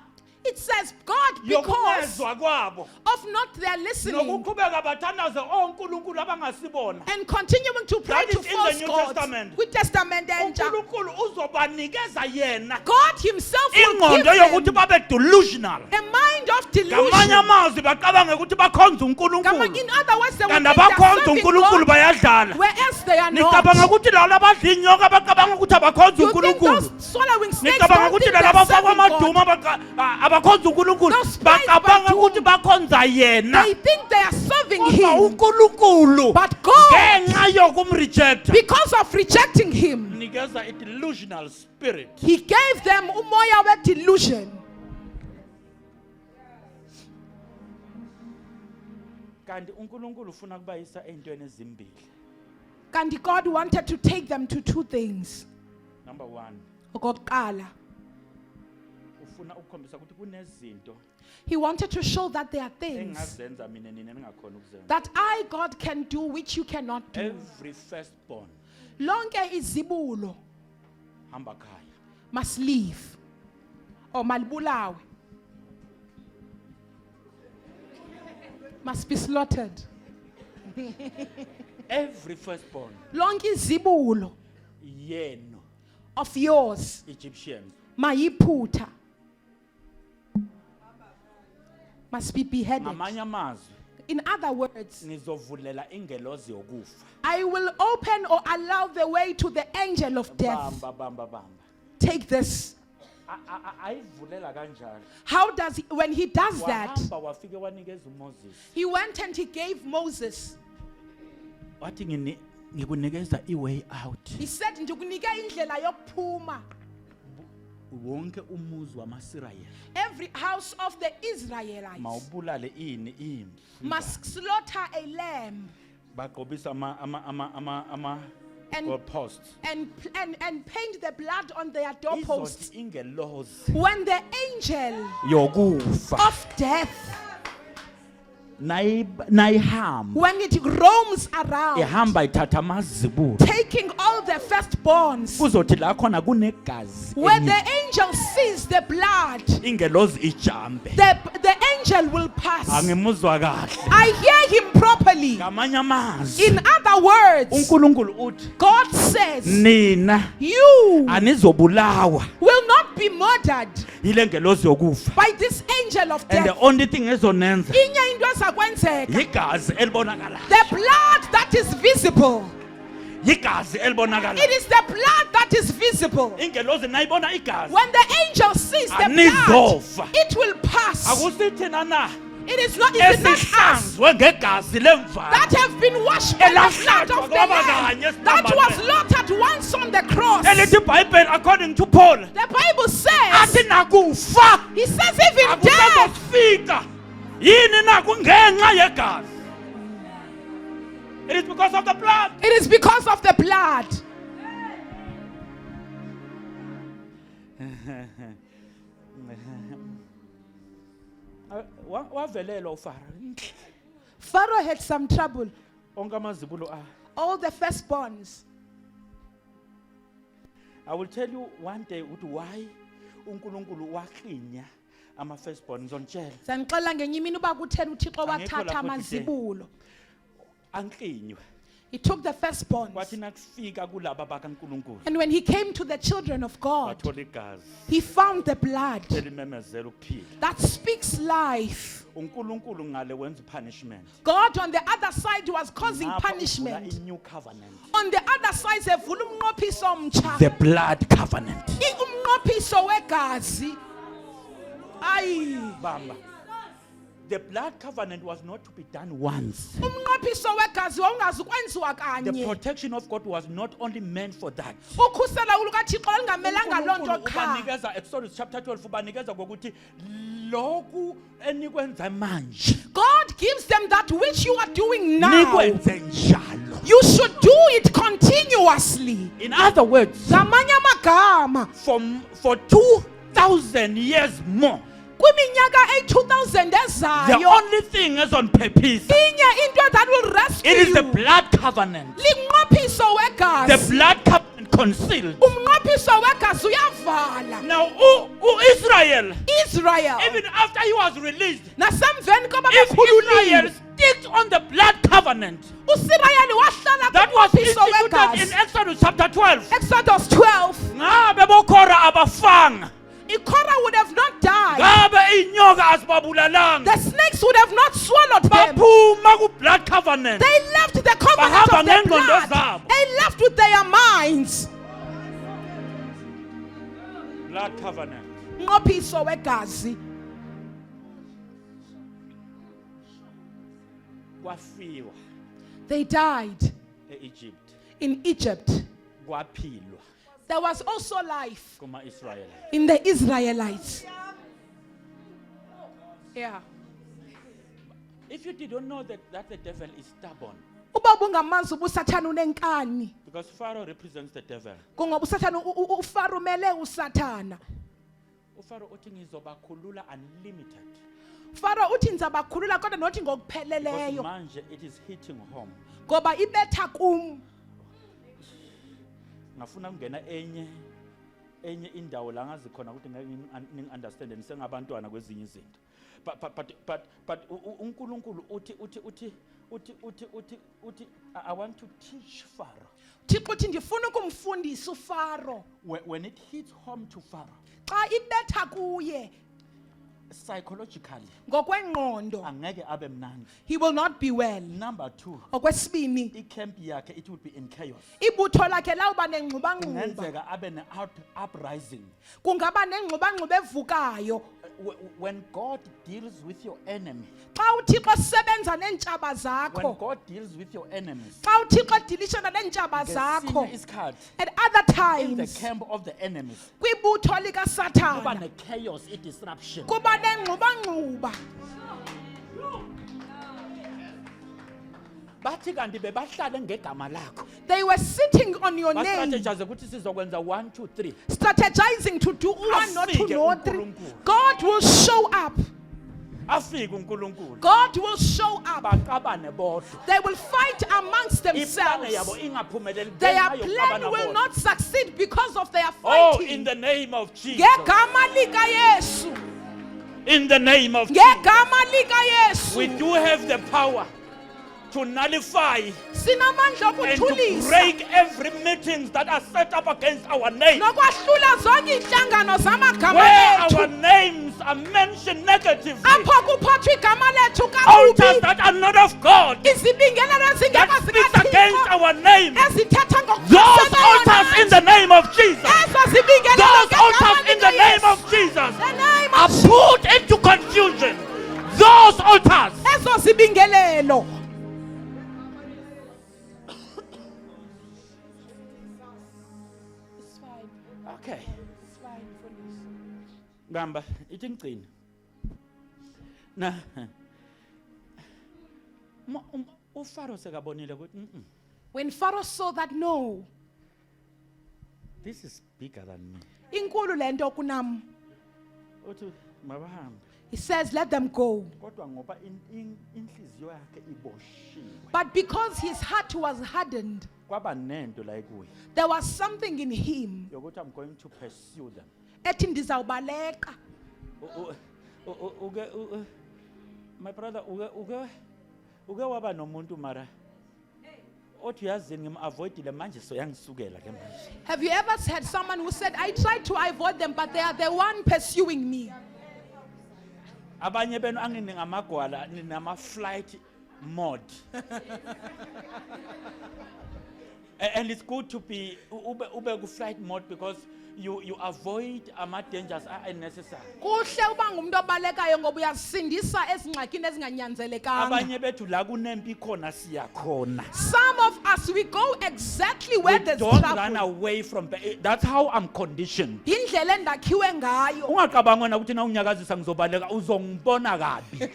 It says God, because yokungezwa kwabo of not their listening nokuqhubeka bathandaze onkulunkulu abangasibona. and continuing to pray That to is in the false New gods. Testament. KwiTestament entsha. uNkulunkulu uzobanikeza yena God himself will give ingqondo yokuthi them babe delusional. a mind of Ngamanye delusion. amazwi baqabange ukuthi bakhonza uNkulunkulu. In other words, they will Kanti think they are abakhonza serving uNkulunkulu God, bayadlala. whereas they are Nicabanga not. ukuthi labo abadla inyoka baqabanga ukuthi abakhonza You think those uNkulunkulu. swallowing snakes Nicabanga don't ukuthi think they labo are abafakwa serving God? amaduma abakhonza uNkulunkulu. Those spirits Baqabanga are ukuthi bakhonza yena. They think they are serving Kodwa him, uNkulunkulu but God, ngenxa yokumreject because of rejecting him, nikeza a delusional spirit. he gave them umoya we delusion. Kanti uNkulunkulu ufuna kubayisa ezintweni ezimbili. And God wanted to take them to two things. Number 1, Okokuqala, ufuna ukukhombisa ukuthi kunezinto he wanted to show that there are things engazenza mina nina ningakhona ukuzenza. that I, God, can do which you cannot do. Every firstborn Lonke izibulo hamba khaya. must leave or malibulawe, must be slaughtered. Every firstborn Lonke izibulo yenu of yours Egyptians mayiphutha, must be beheaded. ngamanye amazwi In other words, nizovulela ingelozi yokufa. I will open or allow the way to the angel of death. Bamba. Take this. Ayivulela kanjalo. How does he, when he does that, Wahamba wafike wanikeza uMoses. he went and he gave Moses. Wathi ngikunikeza iway out. He said, "Ndikunike indlela yokuphuma." Wonke umuzi wamaSirayeli Every house of the Israelites mawubulale imvu. must slaughter a lamb Baqobisa ama and posts. and paint the blood on their doorposts. Izothi ingelozi When the angel yokufa of death, nayihamba when it roams around, ihamba ithatha amazibulu. taking all the firstborns, Kuzothi la khona kunegazi. when the angel sees the blood, Ingelozi ijambe. the angel will pass. Angimuzwa kahle. I hear him properly. Ngamanye amazwi In other words, uNkulunkulu uthi God says, nina you anizobulawa will not be murdered yile ngelozi yokufa. by this angel of And the death. only thing ezonenza Inye into ezakwenzeka, yigazi elibonakalayo. the blood that is visible. Yigazi elibonakalayo. It is the blood that is visible. Ingelozi nayibona igazi When the angel sees the blood, anizofa. it will pass. Akusithi na It is not us esihlanzwe ngegazi lemvana. that have been washed by the blood of the Lamb that was slaughtered once on the cross. Elithi iBhayibheli according to Paul The Bible says, athi nakufa he says even death akusazofika yini na kungenxa yegazi. It is because of the blood. it is because of the blood. Wavelelwa uFaro. Pharaoh had some trouble. Onke amazibulo All the firstborns. I will tell you one day why uNkulunkulu wakhinya ama firstborn ngizonitshela. Sanixela ngenye imini uba kutheni uThixo Angekho wathatha lapho today. amazibulo. Anklinywe. He took the firstborn. kwathi nakufika kulaba bakaNkulunkulu And when he came to the children of God, wathola igazi he found the blood elimemezela ukuphila. that speaks life. uNkulunkulu ngale wenza punishment. God on the other side was causing Ngapha uvula punishment. i-new covenant. On the other side, sevula umnqophiso omtsha. The blood covenant. Umnqophiso wegazi. Ayi. Bamba. The blood covenant was not to be done once. Umnqophiso wegazi wawungazukwenziwa The kanye. protection of God was not only meant for that. Ukhuselo lukaThixo lingamelanga lonto uNkulunkulu qha. ubanikeza Exodus chapter 12 ubanikeza ngokuthi lokhu enikwenza manje God gives them that which you are doing now. nikwenze njalo. You should do it continuously. In other words, Ngamanye amagama, for 2,000 years more, kwiminyaka 8,000 the ezayo, only thing is on purpose. inye into that will rescue It is you. the blood covenant. Lingqophiso The wegazi. blood covenant concealed. Umnqophiso wegazi uyavala. Now, Israel, Israel, even after he was released, nasemveni koba if Israel bekhululiwe, sticked on the blood covenant uSirayeli wahlala that was kumnqophiso instituted in wegazi. Exodus chapter 12, Exodus 12, ngabe bokhora abafanga, Korah would have not died. ngabe inyoka asibabulalanga, The snakes would have not swallowed them. baphuma ku blood covenant. They left the covenant Bahamba of the ngengqondo blood. zabo. They left with their minds. Blood covenant. Nqophiso wegazi. Kwafiwa They died eEgypt, in Egypt. kwaphilwa There was also life kuma Israelites. in the Israelites. Yeah. If you didn't know that the devil is stubborn, Uba bungamazi ubusathana unenkani. because Pharaoh represents the devil. Kungoba usathana uFaro mele usathana. uFaro uthi ngizobakhulula unlimited. Pharaoh uthi ngizabakhulula kodwa nothi Because ngokupheleleyo. manje it is hitting home. Ngoba ibetha kum. Ngafuna ukungena enye indawo la ngazi khona ukuthi ngeke ningi-understand nisengabantwana kwezinye izinto. But uNkulunkulu uthi I want to teach Pharaoh. Thixo uthi ndifuna ukumfundisa uFaro. When it hits home to Pharaoh, Xa ibetha kuye psychologically ngokwengqondo, angeke abe mnandi. he will not be well. Number 2, Okwesibini, icamp yakhe it would be in chaos. ibutho lakhe lawuba nengxubangxuba. Kungenzeka abe ne-uprising. Kungaba nengxubangxuba evukayo. When God deals with your enemy, Xa uThixo sebenza neentshaba when zakho, God deals with your enemies, xa uThixo edilishana neentshaba zakho, ngesinye isikhathi at other in the times camp of the enemies kwibutho kuba likaSathana ne-chaos, i-disruption. kuba nengxubangxuba. Bathi kanti bebahlale ngegama lakho. They were sitting on your name, Bastrategize ukuthi sizokwenza 1 2 3. strategizing to do 1 or 2 Afike or 3. uNkulunkulu. God will show up. Afike uNkulunkulu. God will show up. Baqabane bodwa. They will fight amongst Iplane themselves. yabo ingaphumeleli Their ngenxa yokuxabana plan will bodwa. not succeed because of their Oh, fighting. in the name of Jesus. Ngegama likaYesu. In the name of Jesus. Ngegama We likaYesu. do have the power to nullify Sinamandla and to okuthulisa break every meetings that are set up against our name. nokwahlula zonke inhlangano zamagama Where our lethu. names are mentioned negatively. Apho kuphathwa igama lethu Altars kakubi. that are not of God. Izibingelelo That ezingekho speaks against zikaThixo our name. ezithetha Those altars in the name of Jesus. Ezo zibingelelo Those altars ngegama in the name likaYesu. of Jesus The name are of put into confusion. Those altars. ezo zibingelelo. It's fine. Okay. It's fine for this. Ngamba ithi ngicini. Na uFaro sekabonile ukuthi When Pharaoh saw that, no, this is bigger than me. inkulu lento kunam. Uthi mabahambe. He says, let them go. Kodwa ngoba inhliziyo yakhe iboshiwe. But because his heart was hardened, Kwaba nento la kuye. there was something in him. Yokuthi I'm going to pursue them. Ethi ndizawubaleka. My brother uke waba nomuntu mara othi uyazini ngim-avoidile manje soyangisukela ke manje. Have you ever had someone who said, I tried to avoid them, but they are the one pursuing me? Abanye benu angini ngamagwala ninama-flight mode. And it's good to be ube ku-flight mode because you avoid ama-dangers are unnecessary. Kuhle uba ngumuntu obalekayo ngoba uyasindisa ezingxakini ezinganyanzelekanga. Abanye bethu la kunempi khona siyakhona. Some of us, we go exactly where We there's don't run trouble. away from that's how I'm conditioned. Indlela endakhiwe ngayo. Ungacabanga wena ukuthi na unyakazisa ngizobaleka uzongibona kabi.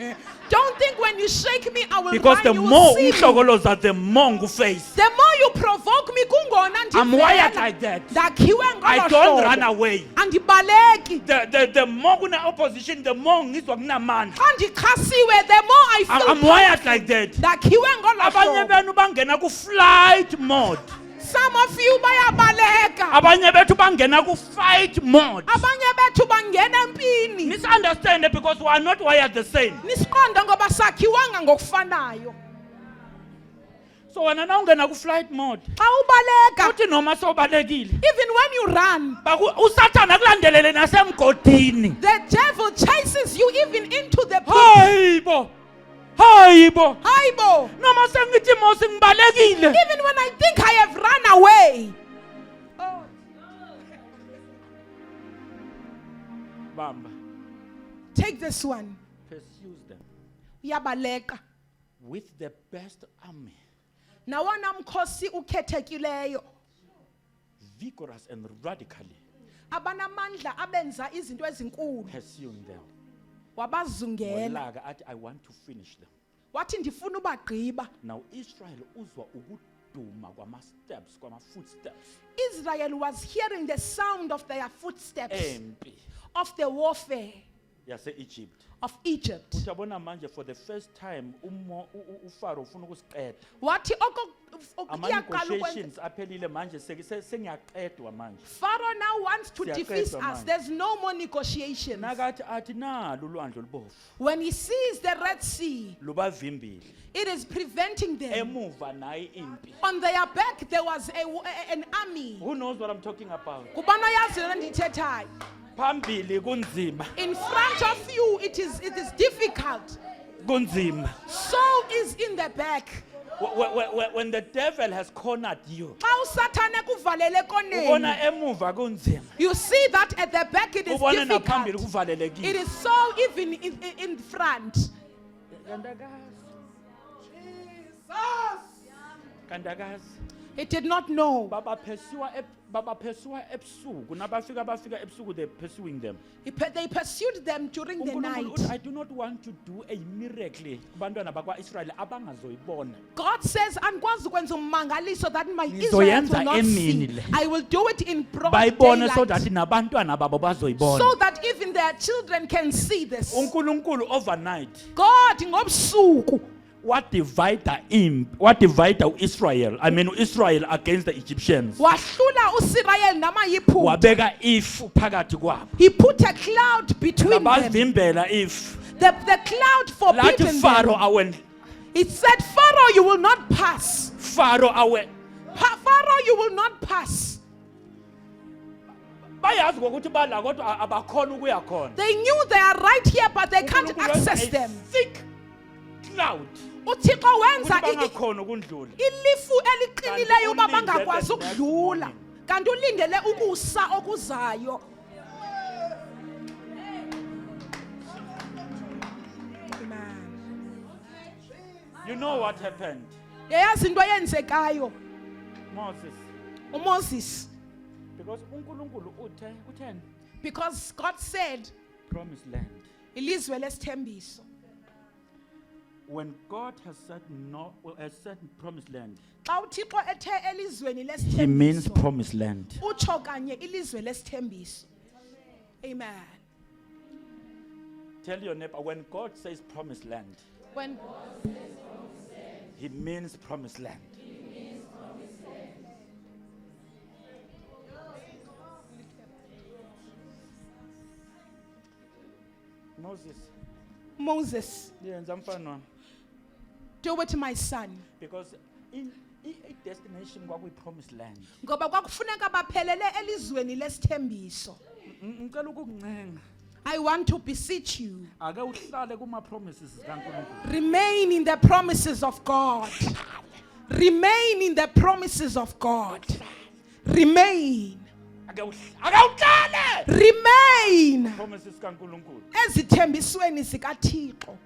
Don't think when you shake me, I will Because the run, you will more see me. unhlokoloza, the more nguface. The more you provoke me, kungona I'm ndivela. wired like that. Ndakhiwe I ngolo don't hlobo. run away. Andibaleki. The more kuna opposition, the more ngizwa kunamandla. Xa ndikhasiwe, the more I feel I'm wired powerful. like that. Ndakhiwe ngolo Abanye hlobo. benu bangena ku flight mode. Some of you bayabaleka. Abanye bethu bangena ku fight mode. Abanye bethu bangena empini. Misunderstand it because we are not wired the same. Nisiqonda ngoba sakhiwanga ngokufanayo. So wena na ungena ku flight mode. Xa ubaleka, Uthi noma sobalekile. even when you run, Usathana akulandelele nasemgodini. the devil chases you even into the pit. Hayibo. Hayibo. Hayibo. Noma sengithi mose ngibalekile. Even when I think I have run away. Oh. Bamba. Take this one. Pursues them Uyabaleka. with the best army, Nawona mkhosi ukhethekileyo. vigorous and radically Abanamandla abenza izinto ezinkulu. pursuing them. Wabazungela. Ngolaga athi I want to finish them. Wathi ndifuna ubagqiba. Now Israel uzwa ukuduma kwama-steps, kwama-footsteps. Israel was hearing the sound of their footsteps, Empi of the warfare yase-Egypt. of Egypt. Uyabona manje for the first time uFaro ufuna ukusiqeda. Wathi iyaqala ukwenza. Ama-negotiations aphelile manje sengiyaqedwa manje. Pharaoh now wants to defeat Siyaqedwa us. manje. There's no more negotiations. Nakathi athi nalo ulwandle olubovu When he sees the Red Sea, lubavimbile. it is preventing them. Emuva naye impi. On their back there was an army. Who knows what I'm talking about? Kubana yazi lento ndithethayo. Phambili kunzima. In front of you it is difficult. Kunzima. So is in the back. When the devil has cornered you, Xa uSathane kuvalele ubona koneni. emuva kunzima. You see that at the back it is Ubona naphambili difficult. It kuvalelekile. is so even in front. Kandakazi. It did not know. Baba pursuer ebusuku. Nabafika ebusuku, they're pursuing them. They pursued them during the uNkulunkulu uthi, night. I do not want to do a miracle kubantwana bakwa-Israyeli abangazoyibona. God says, "Andikwazi ukwenza umangaliso that my Israelites Ngizoyenza will not emini see. le. I will do it in broad Bayibone so that daylight, nabantwana babo bazoyibona. so that even their children can see this." uNkulunkulu overnight God ngobusuku wadivida u-Israel. I mean u-Israel against the Egyptians. wahlula uSirayeli namayiphupho. Wabeka ifu phakathi kwabo. He put a cloud between them. Bavimbela ifu. The cloud Lathi forbidden Pharaoh them. awen. It said, "Pharaoh, you will not pass. Pharaoh awen. Pharaoh, you will not pass." Bayazi ngokuthi bala kodwa abakhona ukuya khona. They knew they are right here, but they can't uNkulunkulu access wenza them. a thick cloud. uThixo wenza Ukuthi bangakhona ukundlula. ilifu eliqinileyo uba Kanti bangakwazi ulindele the next ukudlula. morning. Kanti ulindele ukusa okuzayo. You know what happened? Yayazi into eyenzekayo Moses. uMoses, Because uNkulunkulu utheni? because God said Promised land. ilizwe lesithembiso. When God has said promised land, Xa uThixo ethe elizweni He means lesithembiso promised land. utsho kanye ilizwe lesithembiso. Amen. Tell your neighbor, when God says promised land, When He means promised land. Moses, yenza mfana wami. do it, my son. Because I-destination kwakuyi-promised land. ngoba kwakufuneka baphelele elizweni lesithembiso. Ngicela ukukuncenga. I want to beseech you, Ake uhlale kuma-promises kaNkulunkulu. remain in the promises of God. Remain in the promises of God. Remain. Ake uhlale Remain promises kaNkulunkulu. ezithembisweni zikaThixo.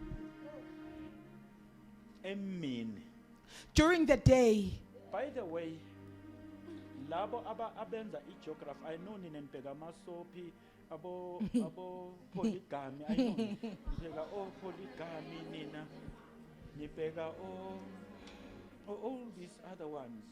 Emini. During the day, By the way, labo abenza i-geography, I know nina nibheka amasoapie abo polygamy, I know nibheka polygamy nina nibheka all these other ones.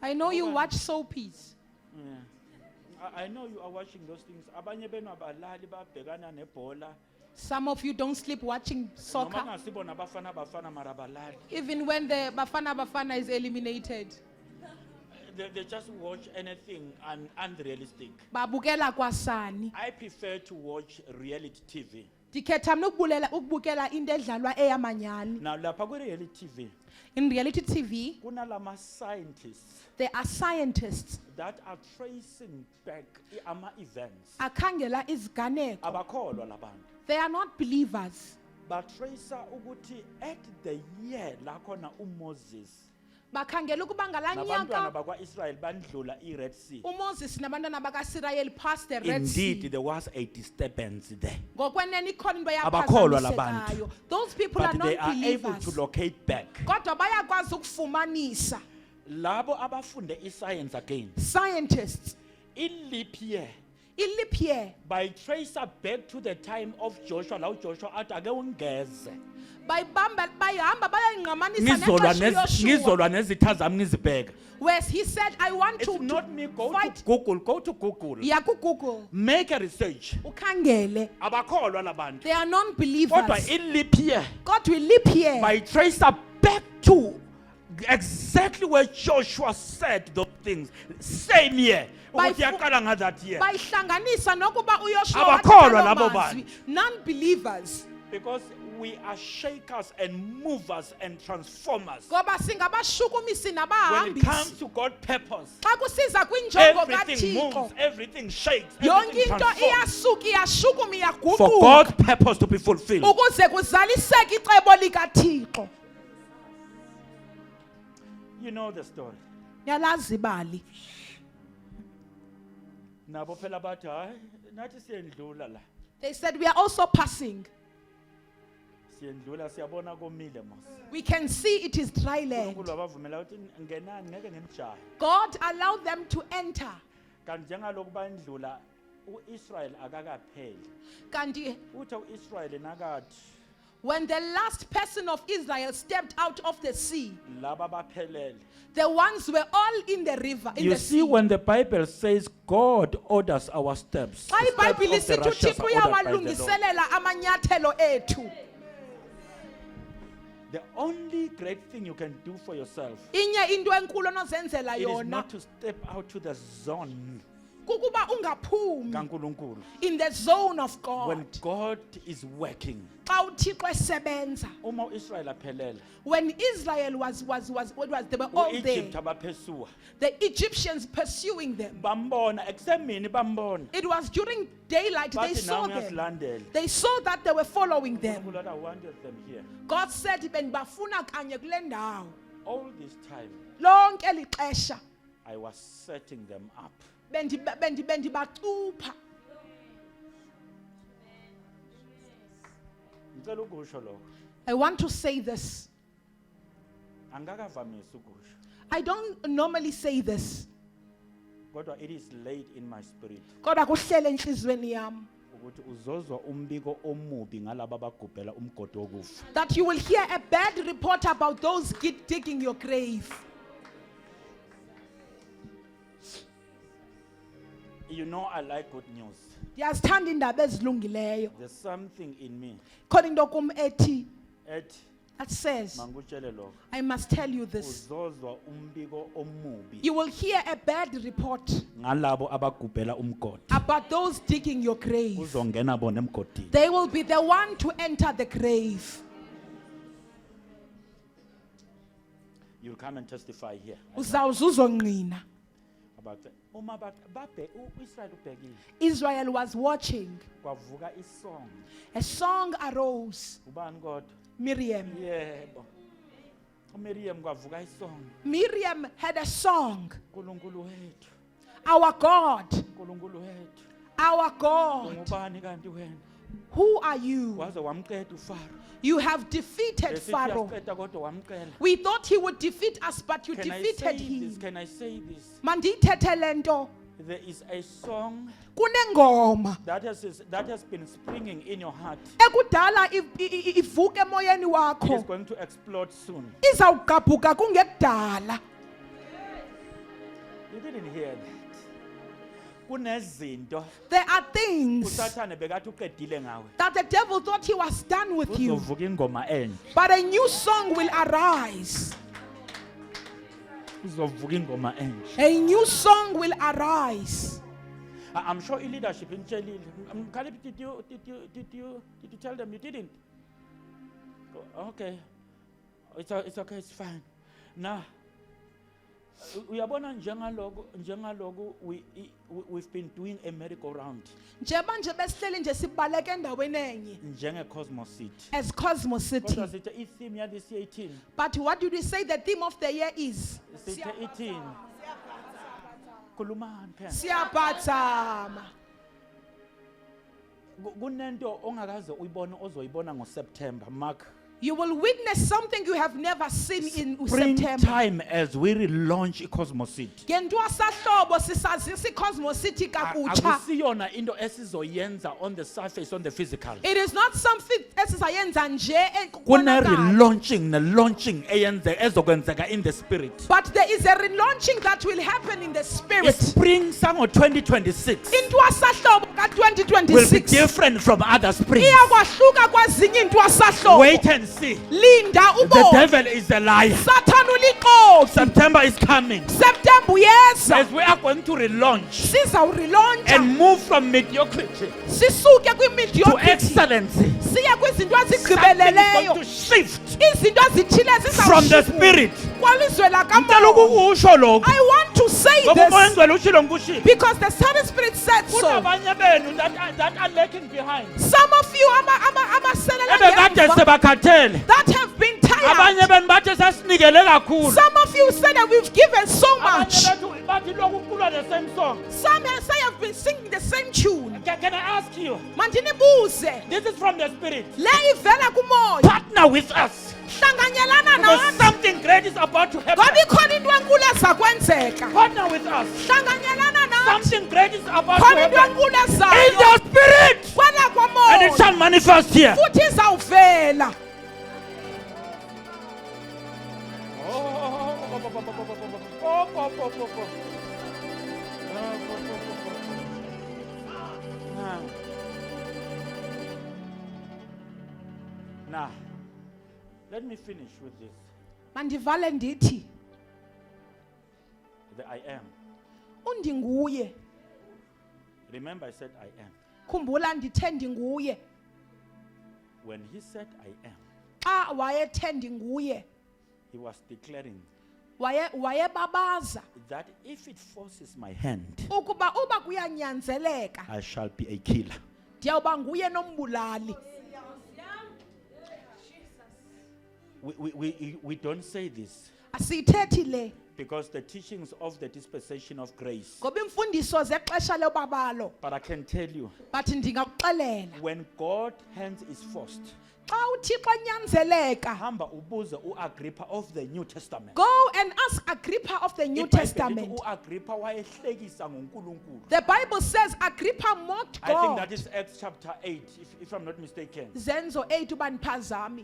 I know you watch soapies. Yeah. I know you are watching those things. Abanye benu abalali babhekana nebhola. Some of you don't sleep watching Noma soccer, ngasibona bafana mara balali. even when the Bafana is eliminated. They just watch anything unrealistic. Babukela kwasani. I prefer to watch reality TV. Ndikhetha mna ukubukela into edlalwa eyamanyani. Now lapha kwi-reality TV In reality TV, kunalama scientists there are scientists that are tracing back ama-events. akhangela iziganeko. Abakholwa labantu. They are not believers. Batracer ukuthi at the year la khona uMoses Bakhangela ukuba ngalaa nabantwana nyaka bakwa-Israel bandlula i-Red Sea. uMoses nabantwana bakaSirayeli passed the Red Indeed, Sea. there was a disturbance there. Ngokwenene ikhona into Abakholwa eyaphazamisekayo. Those people are But they not are able to believers. locate back. Kodwa bayakwazi ukufumanisa. Labo abafunde i-science again. Scientists, I-leap year i-leap year, by tracer back to the time of Joshua, la uJoshua athi ake ungeze. bayihamba bayayingqamanisa nexesha Ngizolwa nezitha zami ngizibheka. where he said, I want It's to not me, go fight. to Google. Ya ku-Google, Make a research. ukhangele. Abakholwa labantu. They are Kodwa non-believers. i-leap year God will leap year. by tracer back to exactly where Joshua said those things. Same year. By Ukuthi yaqala nga that year. bayihlanganisa nokuba uYoshua Abakholwa wathi labo lalo bantu. mazwi. Non-believers. Because we are shakers and movers and transformers. Ngoba singabashukumisi When it nabahambisi. comes to God's purpose, Xa kusiza kwinjongo everything moves, kaThixo, everything shakes, yonke everything into transforms. iyasuka iyashukuma For iyaguquka God's purpose to be fulfilled. ukuze kuzaliseke icebo likaThixo. You know the story. Yalazi ibali. Nabo phela bathi hayi nathi siyendlula la. They said we are also passing. Siyendlula siyabona komile mos. We can see it is dry land. uNkulunkulu wabavumela ukuthi ngenani ngeke ngenijahe. God allowed them to enter. Kanti njengaloku bandlula uIsrael akakapheli. Kanti Uthe uIsrael nakathi when the last person of Israel stepped out of the sea, laba baphelele. the ones were all in the river, in You the see, sea. when the Bible says God orders our steps, Xa the steps iBhayibhile of the isithi righteous uThixo are ordered by the Lord. uyawalungiselela amanyathelo ethu. The only great thing you can do for yourself Inye into enkulu onozenzela it is yona not to step out to the zone kukuba ungaphumi kaNkulunkulu. in the zone of When God. God is working, Xa uThixo esebenza. uma uIsrael aphelele, When Israel was they were all there. uEgypt abaphesuwa, The Egyptians pursuing them. bambona eksemini bambona. It was during daylight they Bathi saw nawe them. uyasilandela. They saw that they were following them. uNkulunkulu wathi, I wanted them here. God said benibafuna kanye kule ndawo. All this time, Lonke eli xesha I was setting them up. bendibacupha. Ngicela ukusho lokho. I want to say this. Angakavamisi ukusho. I don't normally say this. Kodwa it is laid in my spirit Kodwa kuhlele enhlizweni yami ukuthi uzozwa umbiko omubi ngalabo abagubhela umgodi wokufa. that you will hear a bad report about those digging your grave. You know I like good news. Ndiyazithanda iindaba ezilungileyo. There's something in me Khona into kum ethi ethi that says, mangikutshele lokho. I must tell you this. Uzozwa umbiko omubi You will hear a bad report ngalabo abagubhela umgodi. about those digging your grave. Uzongena bona emgodini. They will be the one to enter the grave. You'll come and testify here. Uzawuze uzonqina. About that. Israel ubhekile. Israel was watching. Kwavuka isong. A song arose. Ubani kodwa? Miriam. Yebo. Miriam kwavuka isong. Miriam had a song. Nkulunkulu wethu. Our God. Nkulunkulu wethu. Our God. Ungubani kanti wena? Who are you? Waze wamqeda uFaro. You have defeated Pharaoh. Uyaqeda kodwa wamqela. We thought he would defeat us, but you Can I defeated say this? him. Can I say this? Mandithethe lento. There is a song Kunengoma that has been springing in your heart. ekudala ivuke emoyeni It is wakho. going to explode soon. Izawugqabhuka kungekudala. You didn't hear that. Kunezinto There are things uSathane bekathi uqedile ngawe. that the devil thought he was done with you, Kuzovuka ingoma enye. but a new song will arise. Kuzovuka ingoma enye. A new song will arise. I'm sure leadership in Chelile. Caleb, did you tell them you didn't? Okay. It's okay, it's fine. Now, uyabona njengaloku we've been doing a merry-go-round Njeba nje besihleli nje sibaleke endaweni enye njenge Cosmos City. as Cosmos City. Kodwa sithi i-theme ya this year 18. But what did we say the theme of the year is? Sithi 18. Khulumani phela. Siyaphathama. Kunento ongakaze uyibone ozoyibona ngoSeptember. Mark. You will witness something you have never seen in September. Springtime as we relaunch Cosmos City. Ngentwasahlobo sisazisa iCosmos City kakutsha. Akusiyona into esizoyenza on the surface, on the physical. It is not something esizayenza nje Kune ekubonakala. relaunching ne-launching ezokwenzeka in the spirit. But there is a relaunching that will happen in the spirit. Spring summer 2026 Intwasahlobo will be ka-2026 different from other springs. iyakwahluka kwezinye intwasahlobo. Wait and see. Linda The ubone. devil is a liar. Sathana uliqofi. September is coming. September uyeza. As we are going to relaunch Sizawurelauncha. and move from mediocrity Sisuke to kwimediocrity. excellency. Siya kwizinto Something is ezigqibeleleyo. going to shift Izinto ezithile from the zizawushifuka. spirit. Kwalizwe Ngicela lakamoya. ukukusho lokho. I want to say Ngoba umoya this ongcwele ushilo ngikushilo. because the Holy Spirit said so. Kunabanye benu that are lacking behind. Some of you abaselela Ebekade ngemva sebakhathele. that have been tired. Abanye benu bathi sasinikele kakhulu. Some of you said that we've given so much. Abanye bathi lokhu kuculwa the same song. Some have say have been singing the same tune. Can I ask you? Mandinibuze. This is from the spirit. Le ivela kumoya. Partner with us. Hlanganyelana Because nathi. something great is about to happen. Ngoba ikhona into enkulu ezakwenzeka. Partner with us. Hlanganyelana nathi. Something great is about to Khona into happen. enkulu In ezayo. the spirit. Kwela And it kwamoya. shall manifest here. Futhi izawuvela. Now, let me finish with this. Mandivale ndithi The I am. undinguye. Remember, I said I am. Khumbula ndithe ndinguye. When he said I am, Xa wayethe ndinguye, he was declaring wayebabaza that if it forces my hand, ukuba uba kuyanyanzeleka I shall be a killer. ndiyawuba nguye nombulali. We don't say this Asiyithethi le because the teachings of the dispensation of grace. ngoba imfundiso zexesha lobabalo. But I can tell you, But ndingakuxelela when God's hand is forced, xa uThixo enyanzeleka, hamba ubuze uAgrippa of the New Testament. go and ask Agrippa of the New IBhayibheli lithi Testament. uAgrippa wayehlekisa ngoNkulunkulu. The Bible says Agrippa mocked I think that God. is Acts chapter 8, if I'm not mistaken. Zenzo 8 uba ndiphazami.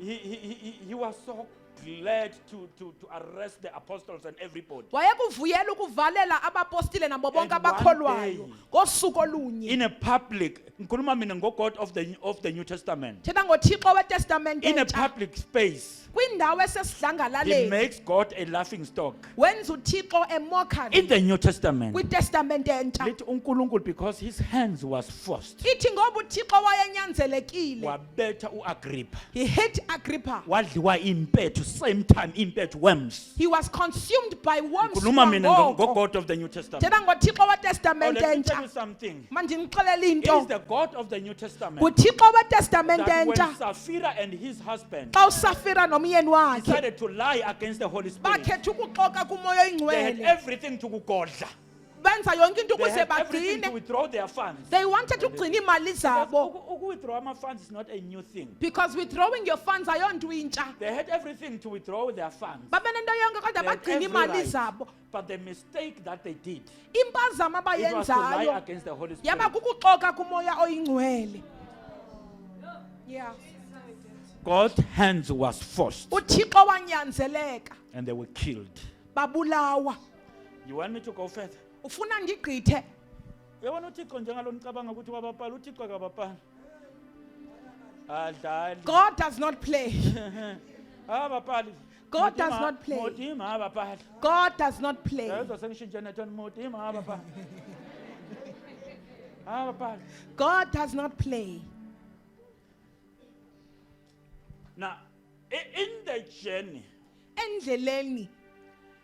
He was so glad to arrest the apostles and everybody. Wayekuvuyela ukuvalela abapostile nabo bonke And one abakholwayo day, ngosuku olunye. In a public, ngikhuluma mina ngo-God of the New Testament. Thetha ngoThixo weTestament In a entsha. public space, Kwindawo he esesidlangalaleni makes God a laughing stock. wenza uThixo emokali In the New Testament, kwiTestament entsha. lithi uNkulunkulu because his hands was forced, Ithi ngoba uThixo wayenyanzelekile. wabetha uAgrippa, He hit Agrippa. wadliwa impethu same time impethu worms. He was consumed by worms. Ngikhuluma mina kwangoko. God of the New Testament. Njeba ngoThixo Oh, weTestamente let me tell you entsha. something. Manje ngixelele It is into. the God of the New Testament nguThixo weTestamente that when entsha Sapphira and his husband xa uSafira nomyeni wakhe decided to lie against the Holy Spirit, bakhetha ukuxoka kumoya they had oyingcwele everything to kugodla. benza yonke into They ukuze had everything to bagcine. withdraw their funds. They wanted ukugcina imali zabo Withdraw ama funds is not a new thing. because withdrawing your funds ayonto intsha. They had everything to withdraw their funds. Babenento yonke kodwa They had bagcina every imali right. zabo. But the mistake that they did, Impazamo it was to lie abayenzayo against the Holy Spirit. yaba kukuxoka kumoya oyingcwele. Yeah. God's hands was forced uThixo wanyanzeleka and they were killed. babulawa. You want me to go further? Ufuna ndigqithe? Uyabona uThixo njengalo nicabanga ukuthi wabaphala uThixo akabaphala. Adlali. God does not play. Abaphala. God does not play. Modima abaphala. God does not play. Yezwa sengishintshe nethoni modima abaphala. Abaphala. God does not play. Now, in the journey, Endleleni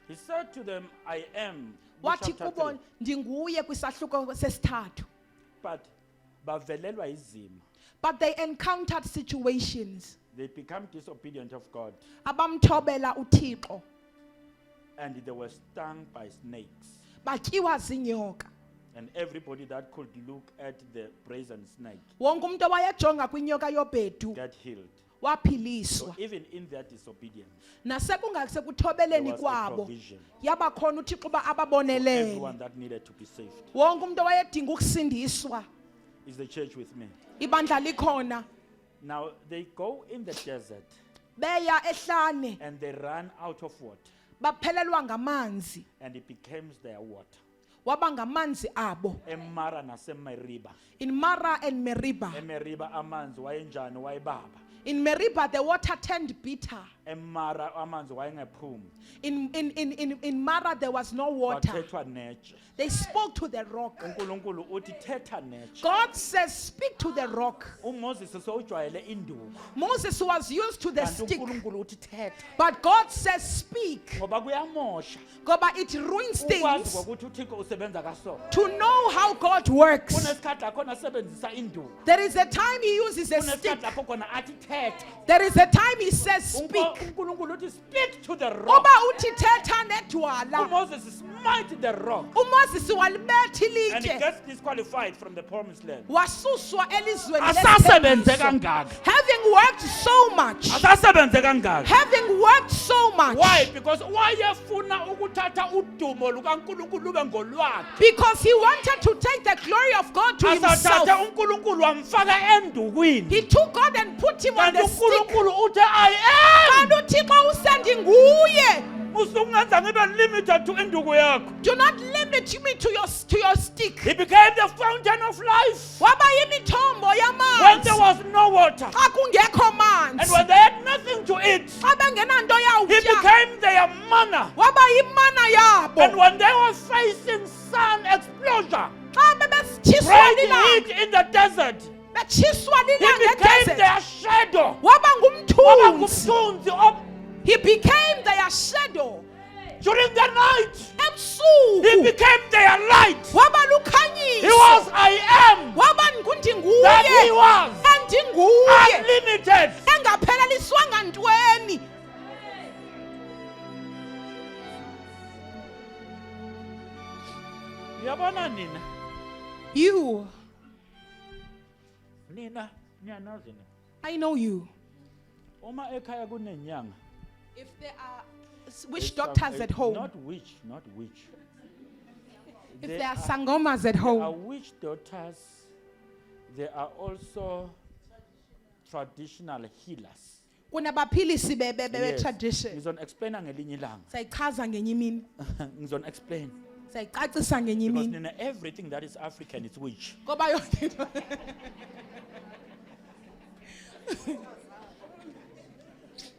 he said to them, I am. wathi chapter kubo 3. ndinguye kwisahluko sesithathu. But bavelelwa izimo. But they encountered situations. They become disobedient of God Abamthobela uThixo and they were stung by snakes. batyiwa zinyoka. And everybody that could look at the brazen snake Wonke umuntu owayejonga kwinyoka yobhedu got healed. So waphiliswa. even in their disobedience, Nasekungakusekuthobeleni there was a kwabo provision yaba khona uThixo ba for ababonelele. everyone that needed to be saved. Wonke umuntu owayedinga ukusindiswa. Is the church with me? Ibandla likhona. Now they go in the desert Beya ehlane and they run out of water baphelelwa ngamanzi. and it becomes their water. Waba ngamanzi abo. Emara nasemeriba. In Mara and Meribah. Emeriba amanzi wayenjani wayebaba. In Meribah the water turned bitter. Emara amanzi wayengaphumi. In Mara there was no water. Bathethwa nature. They spoke to the rock. uNkulunkulu uthi thetha nature. God says, speak to the rock. uMoses sewujwayele induku. Moses was used to the Kanti stick. uNkulunkulu uthi thetha. But God says, speak. Ngoba kuyamosha. But it ruins Ukwazi things ukuthi uThixo usebenza kaso. to know how God works. Kunesikhathi lapho asebenzisa induku. There is a time he uses a stick. Kunesikhathi lapho khona athi thetha. There is a time he says, speak. uNkulunkulu uthi speak to the rock. Oba uthi thetha nedwala. Moses smite the rock uMoses walibethi and he litshe. gets disqualified from the promised land. Wasuswa elizweni Asasebenze lesithembiso. kangaka. Having worked so much. Asasebenze kangaka. Having worked so much. Why? Because wayefuna ukuthatha udumo lukaNkulunkulu lube ngolwakhe. Because he wanted to take the glory of God to himself. Asathathe uNkulunkulu wamfaka endukwini. He took God and put him on Kanti the stick. uNkulunkulu uthi I am. Kanti uThixo usendi nguye. Usungenza ngibe limited to induku yakho. Do not limit me to your stick. He became the fountain of life Waba yimithombo when there yamanzi. was no water. Xa kungekho And manzi. when they had nothing to eat, Xa bengenanto he yawutya. became their manna. Waba yimana yabo. And when they were facing sun explosion, Xa bebetshiswa bright lilanga. heat in the desert, Betshiswa he lilanga became edesert. their shadow. Waba Waba ngumthunzi. ngumthunzi of- He became their shadow. During the night, he Ebusuku. became their light. Waba He lukhanyiso. was I am Waba that he ndinguye. was, Andinguye. unlimited. Engapheleliswanga ntweni. Yabona nina, You. nina niyanazi na. I know you. Uma ekhaya kunenyanga. If there are witch it's doctors a- at home. Not witch, not witch. If there are sangomas at There are home. witch daughters. There are also traditional healers. Kunabaphilisi Yes. tradition. Ngizona-explaina ngelinye ilanga. Sayichaza ngenye imini. Ngizona-explain. Sayicacisa ngenye Because imini. nina, everything that is African is witch. Ngoba yonke into.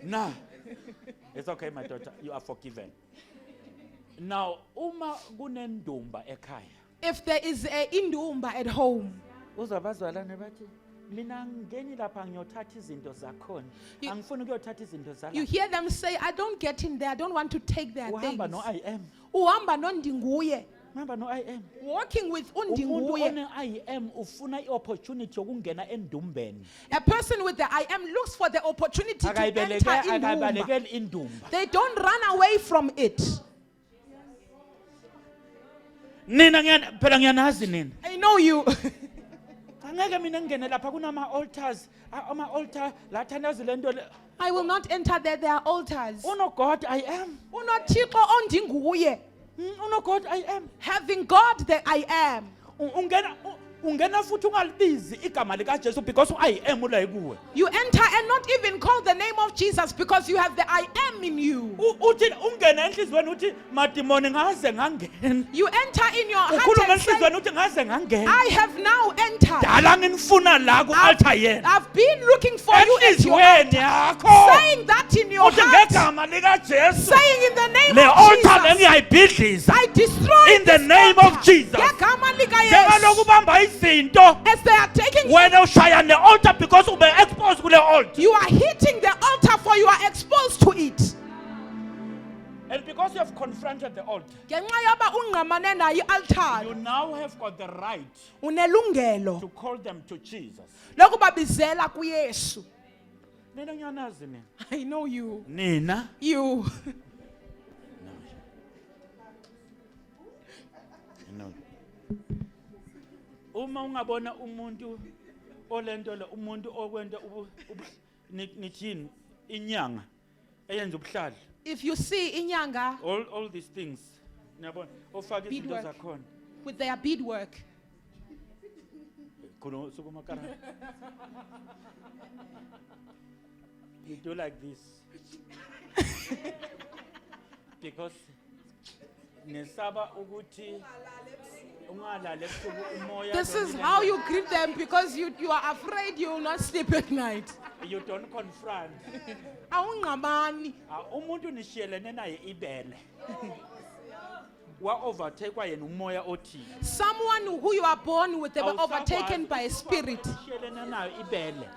Now, it's okay, my daughter. You are forgiven. Now, uma kunendumba ekhaya. If there is a indumba at home. Uzabazalwane bathi, mina ngeni lapha ngiyothatha izinto zakhona You- angifuni ukuyothatha izinto You zala hear them say, I don't get in there. I don't want to take their things. uhamba no IM Uhamba nondinguye. uhamba no IM Walking with umuntu undinguye. one IM ufuna iopportunity yokungena endumbeni A person with the I am looks for the opportunity to enter Indumba. akayibalekeli indumba They don't run away from it. nina phela ngiyanazi nina I know you. angeke mina ngingene lapha kunama altars ama altar la thandazi lento le I will not enter there. There are altars. uno God I am Unothixo ondinguye. uno God I am Having God the I am. ungena futhi ungalibizi igama lika Jesu because I am ula kuwe You enter and not even call the name of Jesus because you have the I am in you. uthi ungena enhlizweni uthi madimoni ngaze ngangena You enter in your heart ukhuluma and say, enhlizweni uthi ngaze ngangena I have now entered. dala nginifuna la ku-altar yena I've been looking for you at your enhlizweni yakho saying that in your uthi heart, ngegama lika Jesu saying in the name le of altar Jesus, lengiyayibhidliza I destroy in the this name altar. of Jesus. Ngegama lika njengalokhu Yesu. ubamba izinto As they are taking you, wena ushaya ne-altar because ube exposed kule altar you are hitting the altar for you are exposed to it. and because you have confronted the altar Ngenxa yoba ungqamane nayo i-altar, you now have got the right unelungelo to call them to Jesus lokubabizela kuYesu. nina ngiyanazi nina I know you. nina You. uma ungabona umuntu olento le umuntu okwenta nithini inyanga eyenza ubuhlali If you see inyanga all these things niyabona ofaka izinto Beadwork. zakhona with their beadwork, khona sukuma karata you do like this because nesaba ukuthi ungalale ebusuku umoya this is noma how you greet them because you are afraid you will not sleep at night. you don't confront Awungqamani. umuntu nishiyelene naye ibele wa overtake yena umoya othile Someone who you are born with, they were Awusakwazi overtaken by a spirit. nishiyelene nayo ibele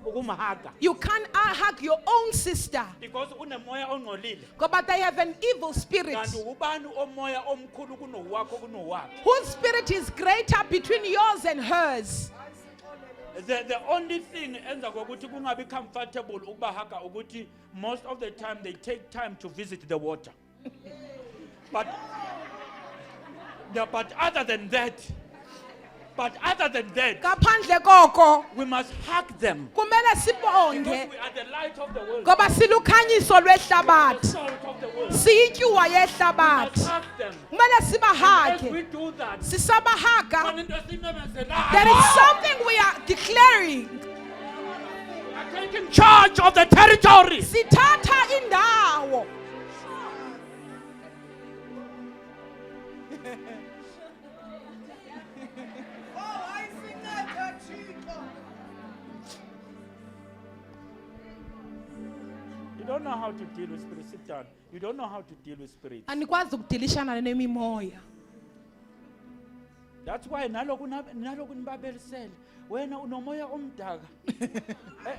ukumhaga You can't hug your own sister, because unemoya ongcolile but they have an evil spirit kanti ubani omoya omkhulu kunowakho kunowakhe whose spirit is greater between yours and hers. the only thing enza kokuthi kungabi comfortable ukubahaga ukuthi most of the time they take time to visit the water but other than that Ngaphandle koko, we must hug them kumele because sibonge we are the light of the world ngoba silukhanyiso the lwehlabathi. salt of the world Siyityuwa we must yehlabathi. hug them Kumele as we sibahage. do that Sisabahaga. into There is something we are declaring. taking charge of the territory Sithatha indawo. you don't know how to deal with spirit sit down you don't know how to deal with spirit Andikwazi ukudilishana nemimoya. that's why naloku nibabelisele wena unomoya omdaka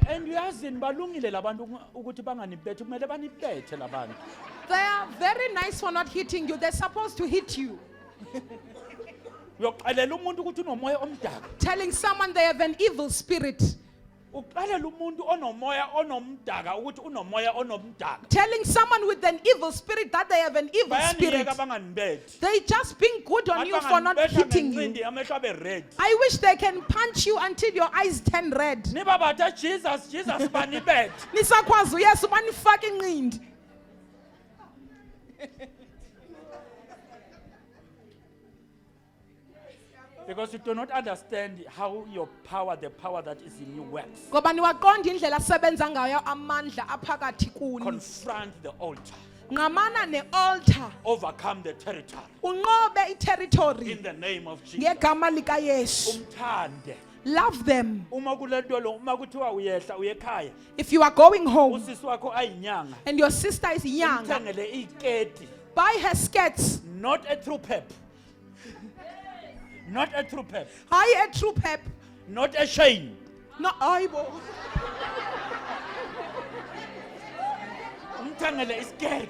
and uyazini balungile labantu ukuthi banganibethe kumele banibethe labantu They are very nice for not hitting you. They're supposed to hit you. uyoxelela umuntu ukuthi unomoya omdaka Telling someone they have an evil spirit. uxelela umuntu onomoya onomdaka ukuthi unomoya onomdaka Telling someone with an evil spirit that they have an evil spirit. bayaniyeka banganibethi They just being good on you for not hitting you. amehlo abe red I wish they can punch you until your eyes turn red. nibabathe Jesus banibethe Nisakwazi uYesu banifake inqindi. because you do not understand how your power the power that is in you works Ngoba niwaqonda indlela asebenza ngayo amandla aphakathi kuni. confront the altar Ngamana ne-altar. overcome the territory Unqobe i-territory. in the name of Jesus Ngegama likaYesu. umthande Love them. uma kulento lo uma kuthiwa uyehla uyekhaya If you are going home usisi wakho ayinyanga and your sister is young, umthengele iketi buy her skirts. not a true pep not a true pep Buy a true pep. not a chain No, aibo. umthengele iskirt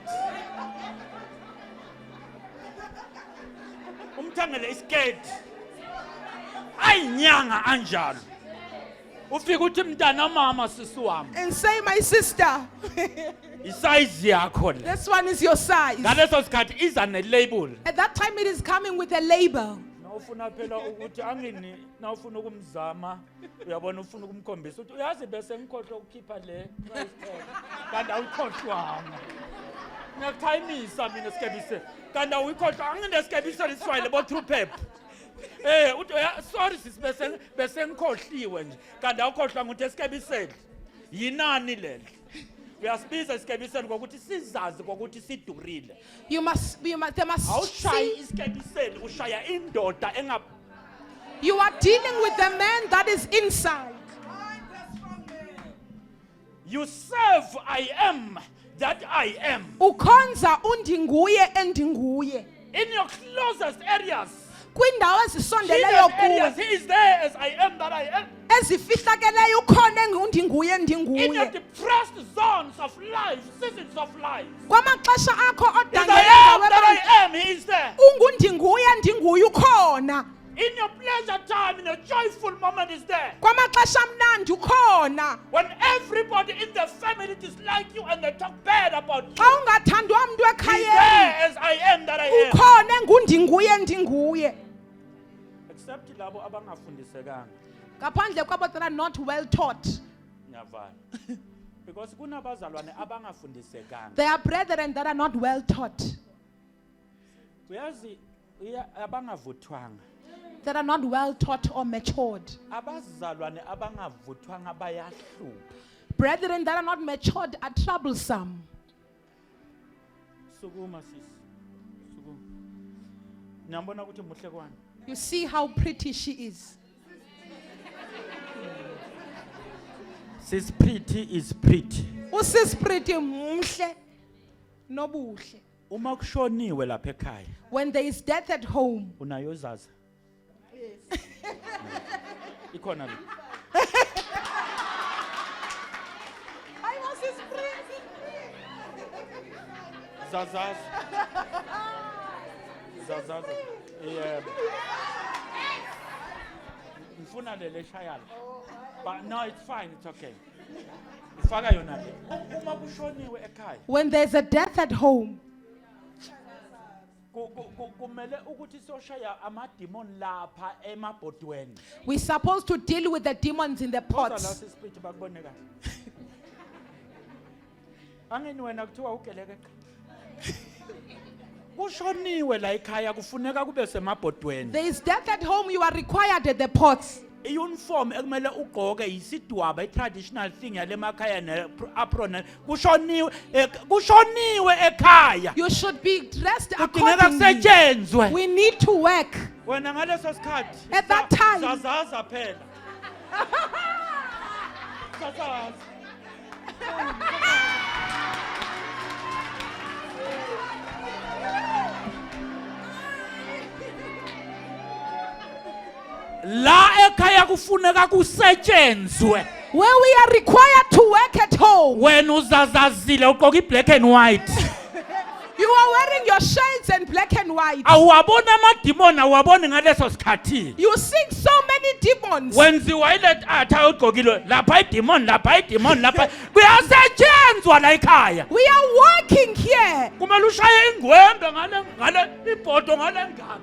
umthengele iskirt ayinyanga anjalo ufika uthi mntana mama sisi wami And say, my sister, isize yakho le this one is your size. ngaleso sikhathi iza ne-label At that time, it is coming with a label. nawufuna phela ukuthi angini nawufuna ukumzama uyabona ufuna ukumkhombisa ukuthi uyazi bese ngikhohlwa ukukhipha le price tag kanti awukhohlwanga ngiyakuthayimisa mina esikebise kanti awuyikhohlwa anginesikebise liswayile bo-true pep uthi sorry sis bese ngikhohliwe nje kanti awukhohlwanga ukuthi esikebiseni yinani leli uyasibiza isikebiseni ngokuthi sizazi ngokuthi sidurile They must awushayi see. isikebiseni ushaya indoda enga You are dealing with the man that is inside. you serve I am that I am Ukhonza undinguye endinguye. in your closest areas Kwindawo hidden ezisondeleyo areas kuwe. he is there as I am that I am Ezifihlakeleyo ukhona engundinguye in your ndinguye. depressed zones of life seasons of life Kwamaxesha akho as I odangala am that I am he is there ungundinguye ndinguye ukhona. in your pleasure time in a joyful moment is there Kwamaxesha amnandi ukhona. when everybody in the family dislike you and they talk bad about you Xa ungathandwa umuntu he's there ekhayeni as I am that I am ukhona engundinguye ndinguye. except labo abangafundisekanga Ngaphandle kwabo that are not well taught. ngiyavala because kunabazalwane abangafundisekanga There are brethren that are not well taught. uyazi abangavuthwanga That are not well taught or matured. abazalwane abangavuthwanga bayahlupha Brethren that are not matured are troublesome. sukuma sisi sukuma niyambona ukuthi muhle kwani You see how pretty she is. sis pretty is pretty Usis pretty mhle nobuhle. uma kushoniwe lapha ekhaya When there is death at home, unayo zaza ikhona le I was his pretty. zazaza zazaza ngifuna le shayala but no it's fine it's okay ifaka yona le uma kushoniwe ekhaya When there's a death at home, kumele ukuthi soshaya amademon lapha emabhodweni we're supposed to deal with the demons in the Pots. pots. Spirit bakubone kahle angeni wena kuthiwa ugeleke kushoniwe la ekhaya kufuneka kube semabhodweni There is death at home, you are required at the pots. iuniform ekumele ugqoke isidwaba i-traditional thing yale makhaya ne-apron kushoniwe ekhaya You should be dressed kudingeka accordingly. kusetshenzwe We need to work. wena ngaleso sikhathi At that time. zazaza phela zazaza la ekhaya kufuneka kusetshenzwe Where we are required to work at home. wena uzazazile ugqoka i-black and white You are wearing your shades and black and white. awuwaboni amadimoni awuwaboni ngaleso sikhathi You see so many demons. wenziwa ile atha ugqokile lapha idimoni lapha idimoni lapha kuyasetshenzwa la ekhaya We are working here. kumele ushaye ingwembe ngale ibhodo ngale ngaka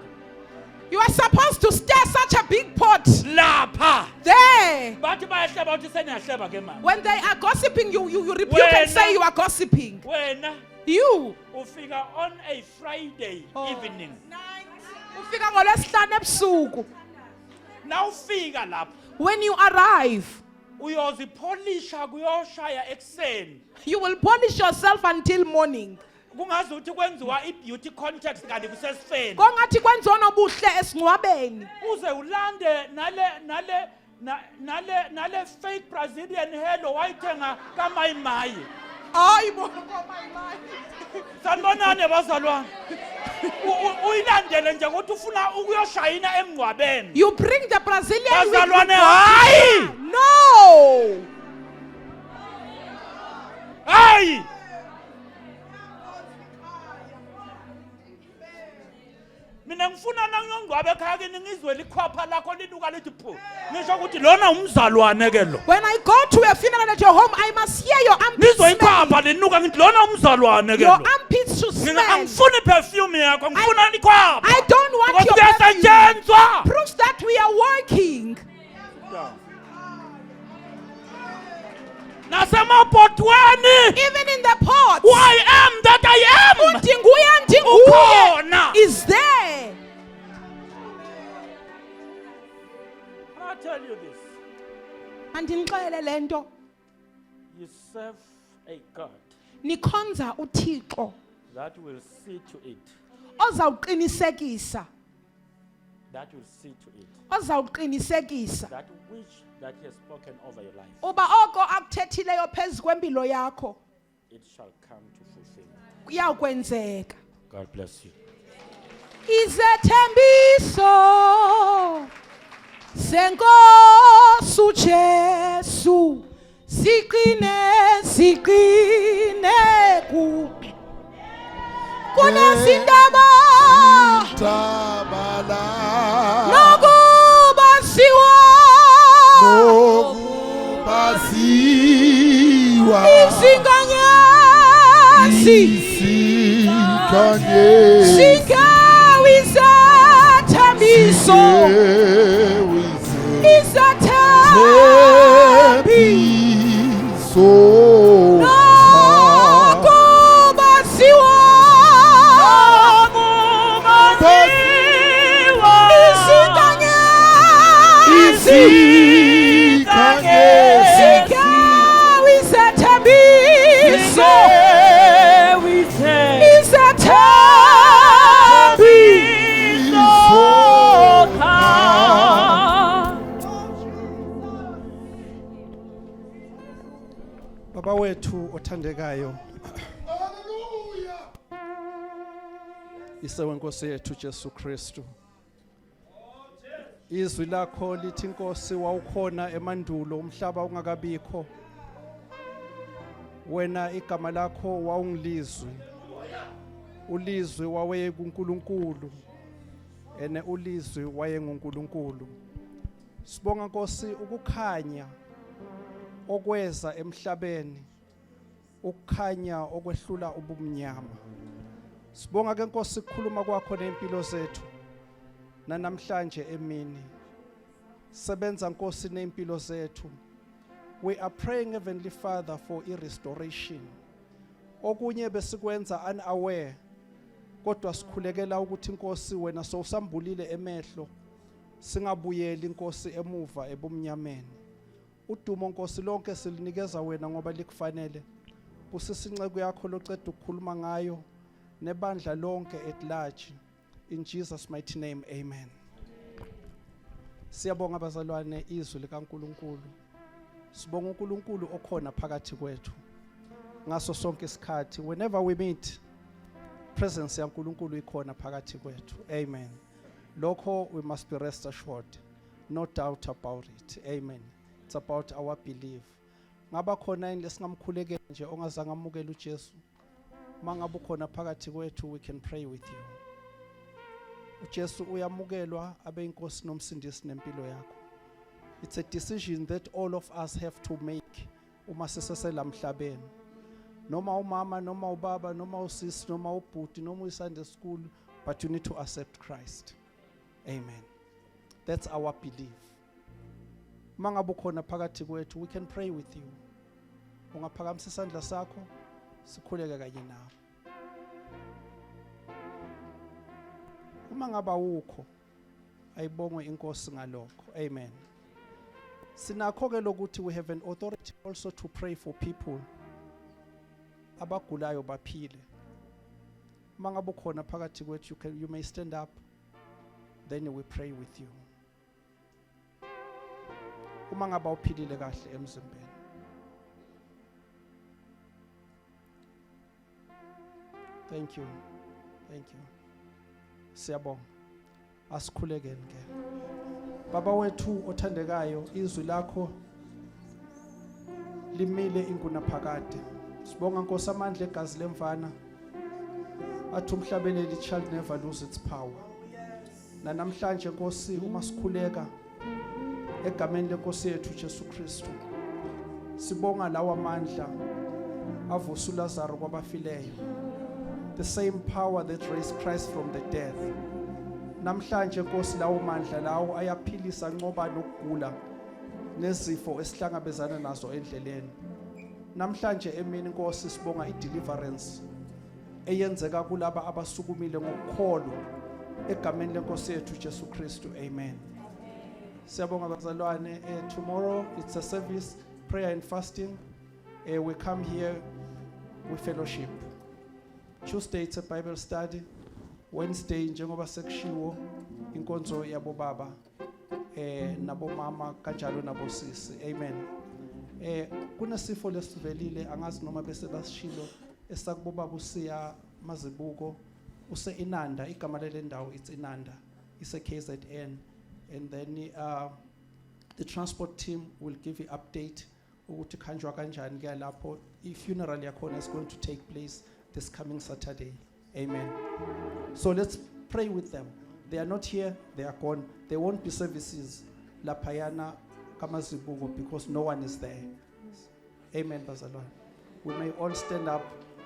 You are supposed to stir such a big pot. lapha There. bathi bayahleba ukuthi seniyahleba ke mama When they are gossiping, you rebuke and Wena. say you are gossiping. wena You. ufika on a Friday evening Ufika ngolwesihlanu ebusuku. nawufika lapha When you arrive, uyozipolisha kuyoshaya ekseni you will polish yourself until morning. kungazi ukuthi kwenziwa i-beauty context kanti kusesifeni Kongathi kwenziwa nobuhle esingcwabeni. uze ulande nale fake Brazilian hair wayithenga kamayimayi Hayibo. sanibonani bazalwane uyilandele nje ukuthi ufuna ukuyoshayina emngcwabeni You bring the Brazilian wig bazalwane with hayi you. No. No. Hayi! Mina ngifuna nangiyongcwaba ekhaya ke ningizwe likhwapha lakho liduka lithi phu. Ngisho ukuthi lona umzalwane ke lo. When I go to a funeral at your home, I must hear your armpits Nizwe smell. ikhwapha linuka ngithi lona umzalwane ke Your lo. armpits should Mina smell. angifuni perfume yakho, ngifuna ikhwapha. I don't want Because your perfume. kuyasetshenzwa. Proves that we are working. Nasemapotweni. Even in the pot. Who I am that I am. Ndinguye, Ukhona. is there. I tell you this. Andinixelele lento. You serve a God Nikhonza uThixo that will see to it. ozawuqinisekisa. That will see to it. Ozawuqinisekisa. That which that he has spoken over your life. Uba oko akuthethileyo phezu kwempilo yakho It shall come to fulfillment. kuyakwenzeka. God bless you. Izethembiso senkosi uJesu siqine kunezindaba Tabala. nokuba siwa Nokubasiwa. izinganyasi Isikanye. singawizethembiso Tebiso. nokuba siwa izinganyasi Isikanye. singawizethembiso Baba wethu othandekayo, Ise wenkosi yethu Jesu Kristu, izwi lakho lithi Nkosi wawukhona emandulo umhlaba ungakabikho, wena igama lakho wawungilizwi, ulizwi waye kuNkulunkulu, ene ulizwi waye nguNkulunkulu. Sibonga Nkosi ukukhanya okweza emhlabeni, ukukhanya okwehlula ubumnyama. Sibonga ke Nkosi ukukhuluma kwakho nempilo zethu namhlanje emini. Sebenza Nkosi nempilo zethu. We are praying, Heavenly Father, for restoration. Okunye besikwenza unaware, kodwa sikhulekela ukuthi Nkosi wena sowusambulile emehlo, singabuyeli Nkosi emuva ebumnyameni. Udumo Nkosi lonke silinikeza wena ngoba likufanele. Kusisinceku yakho loceda ukukhuluma ngayo nebandla lonke at large. In Jesus' mighty name, amen. Siyabonga bazalwane izwi likaNkulunkulu. Sibonga uNkulunkulu okhona phakathi kwethu. Ngaso sonke isikhathi, whenever we meet, presence yaNkulunkulu ikhona phakathi kwethu. Amen. Lokho we must be rest assured. No doubt about it. Amen. It's about our belief. Ngaba khona ini lesingamkhulekela nje ongazange amukele uJesu. Mangabe ukhona phakathi kwethu, we can pray with you. uJesu uyamukelwa abe inkosi nomsindisi nempilo yakho. It's a decision that all of us have to make uma sisesela emhlabeni. Noma umama, noma ubaba, noma usisi, noma ubhuti, noma uSunday school, but you need to accept Christ. Amen. That's our belief. Mangabe ukhona phakathi kwethu, we can pray with you. Ungaphakamisa isandla sakho, sikhuleke kanye nawe. Uma ngaba ukho, ayibongwe inkosi ngalokho. Amen. Sinakho ke lokuthi we have an authority also to pray for people abagulayo baphile. Mangabe ukhona phakathi kwethu, you may stand up, then we pray with you. Uma ngaba uphilile kahle emzimbeni. Thank you. Thank you. Siyabonga. Asikhulekeni ke. Baba wethu othandekayo, izwi lakho limile ingunaphakade. Sibonga Nkosi amandla egazi lemvana athi umhlabeleli shall never lose its power. Na namhlanje Nkosi uma sikhuleka egameni lenkosi yethu Jesu Kristu sibonga lawa amandla avusa uLazaro kwabafileyo, the same power that raised Christ from the dead. Namhlanje Nkosi lawo mandla lawo ayaphilisa nqoba lokugula nezifo esihlangabezana nazo endleleni. Namhlanje emini Nkosi sibonga i-deliverance eyenzeka kulaba abasukumile ngokukholwa egameni lenkosi yethu Jesu Kristu. Amen. Siyabonga bazalwane. Tomorrow it's a service, prayer and fasting. We come here with fellowship. Tuesday it's a Bible study. Wednesday njengoba sekushiwo inkonzo yabo baba nabo mama kanjalo nabo sisi. Amen. Kunesifo lesivelile angazi noma bese basishilo esakubo baba usiya Mazibuko use Inanda, igama lendawo it's Inanda, it's a KZN, and then the transport team will give you update ukuthi kanjwa kanjani ke lapho. Funeral yakhona is going to take place this coming Saturday. Amen. So let's pray with them. They are not here, they are gone. There won't be services lapayana kamazibuko because no one is there. Amen, bazalwane. We may all stand up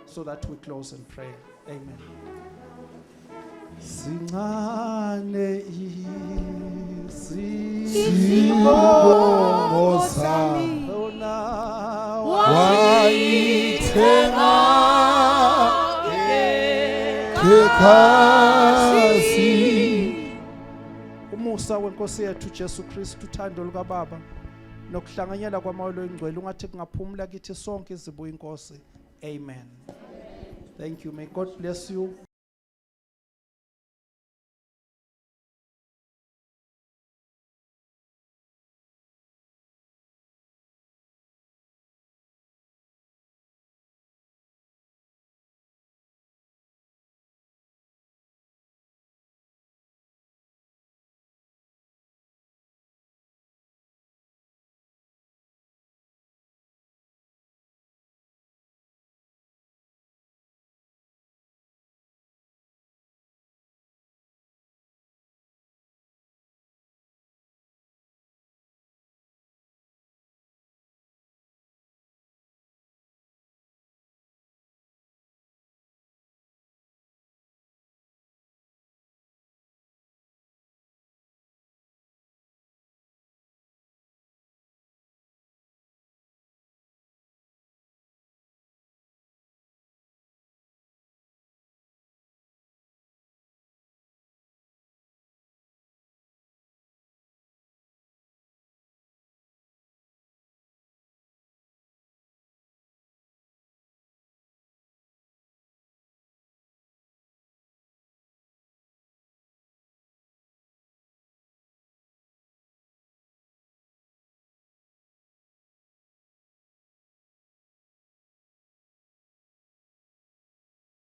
so that we close and pray. Amen. Sincane isibongo sami wayithenga kekhasi. Umusa wenkosi yethu Jesu Kristu, uthando luka Baba nokuhlanganyela kwamawolo engcwele ungathi kungaphumula kithi sonke izibuya inkosi. Amen. Thank you. May God bless you.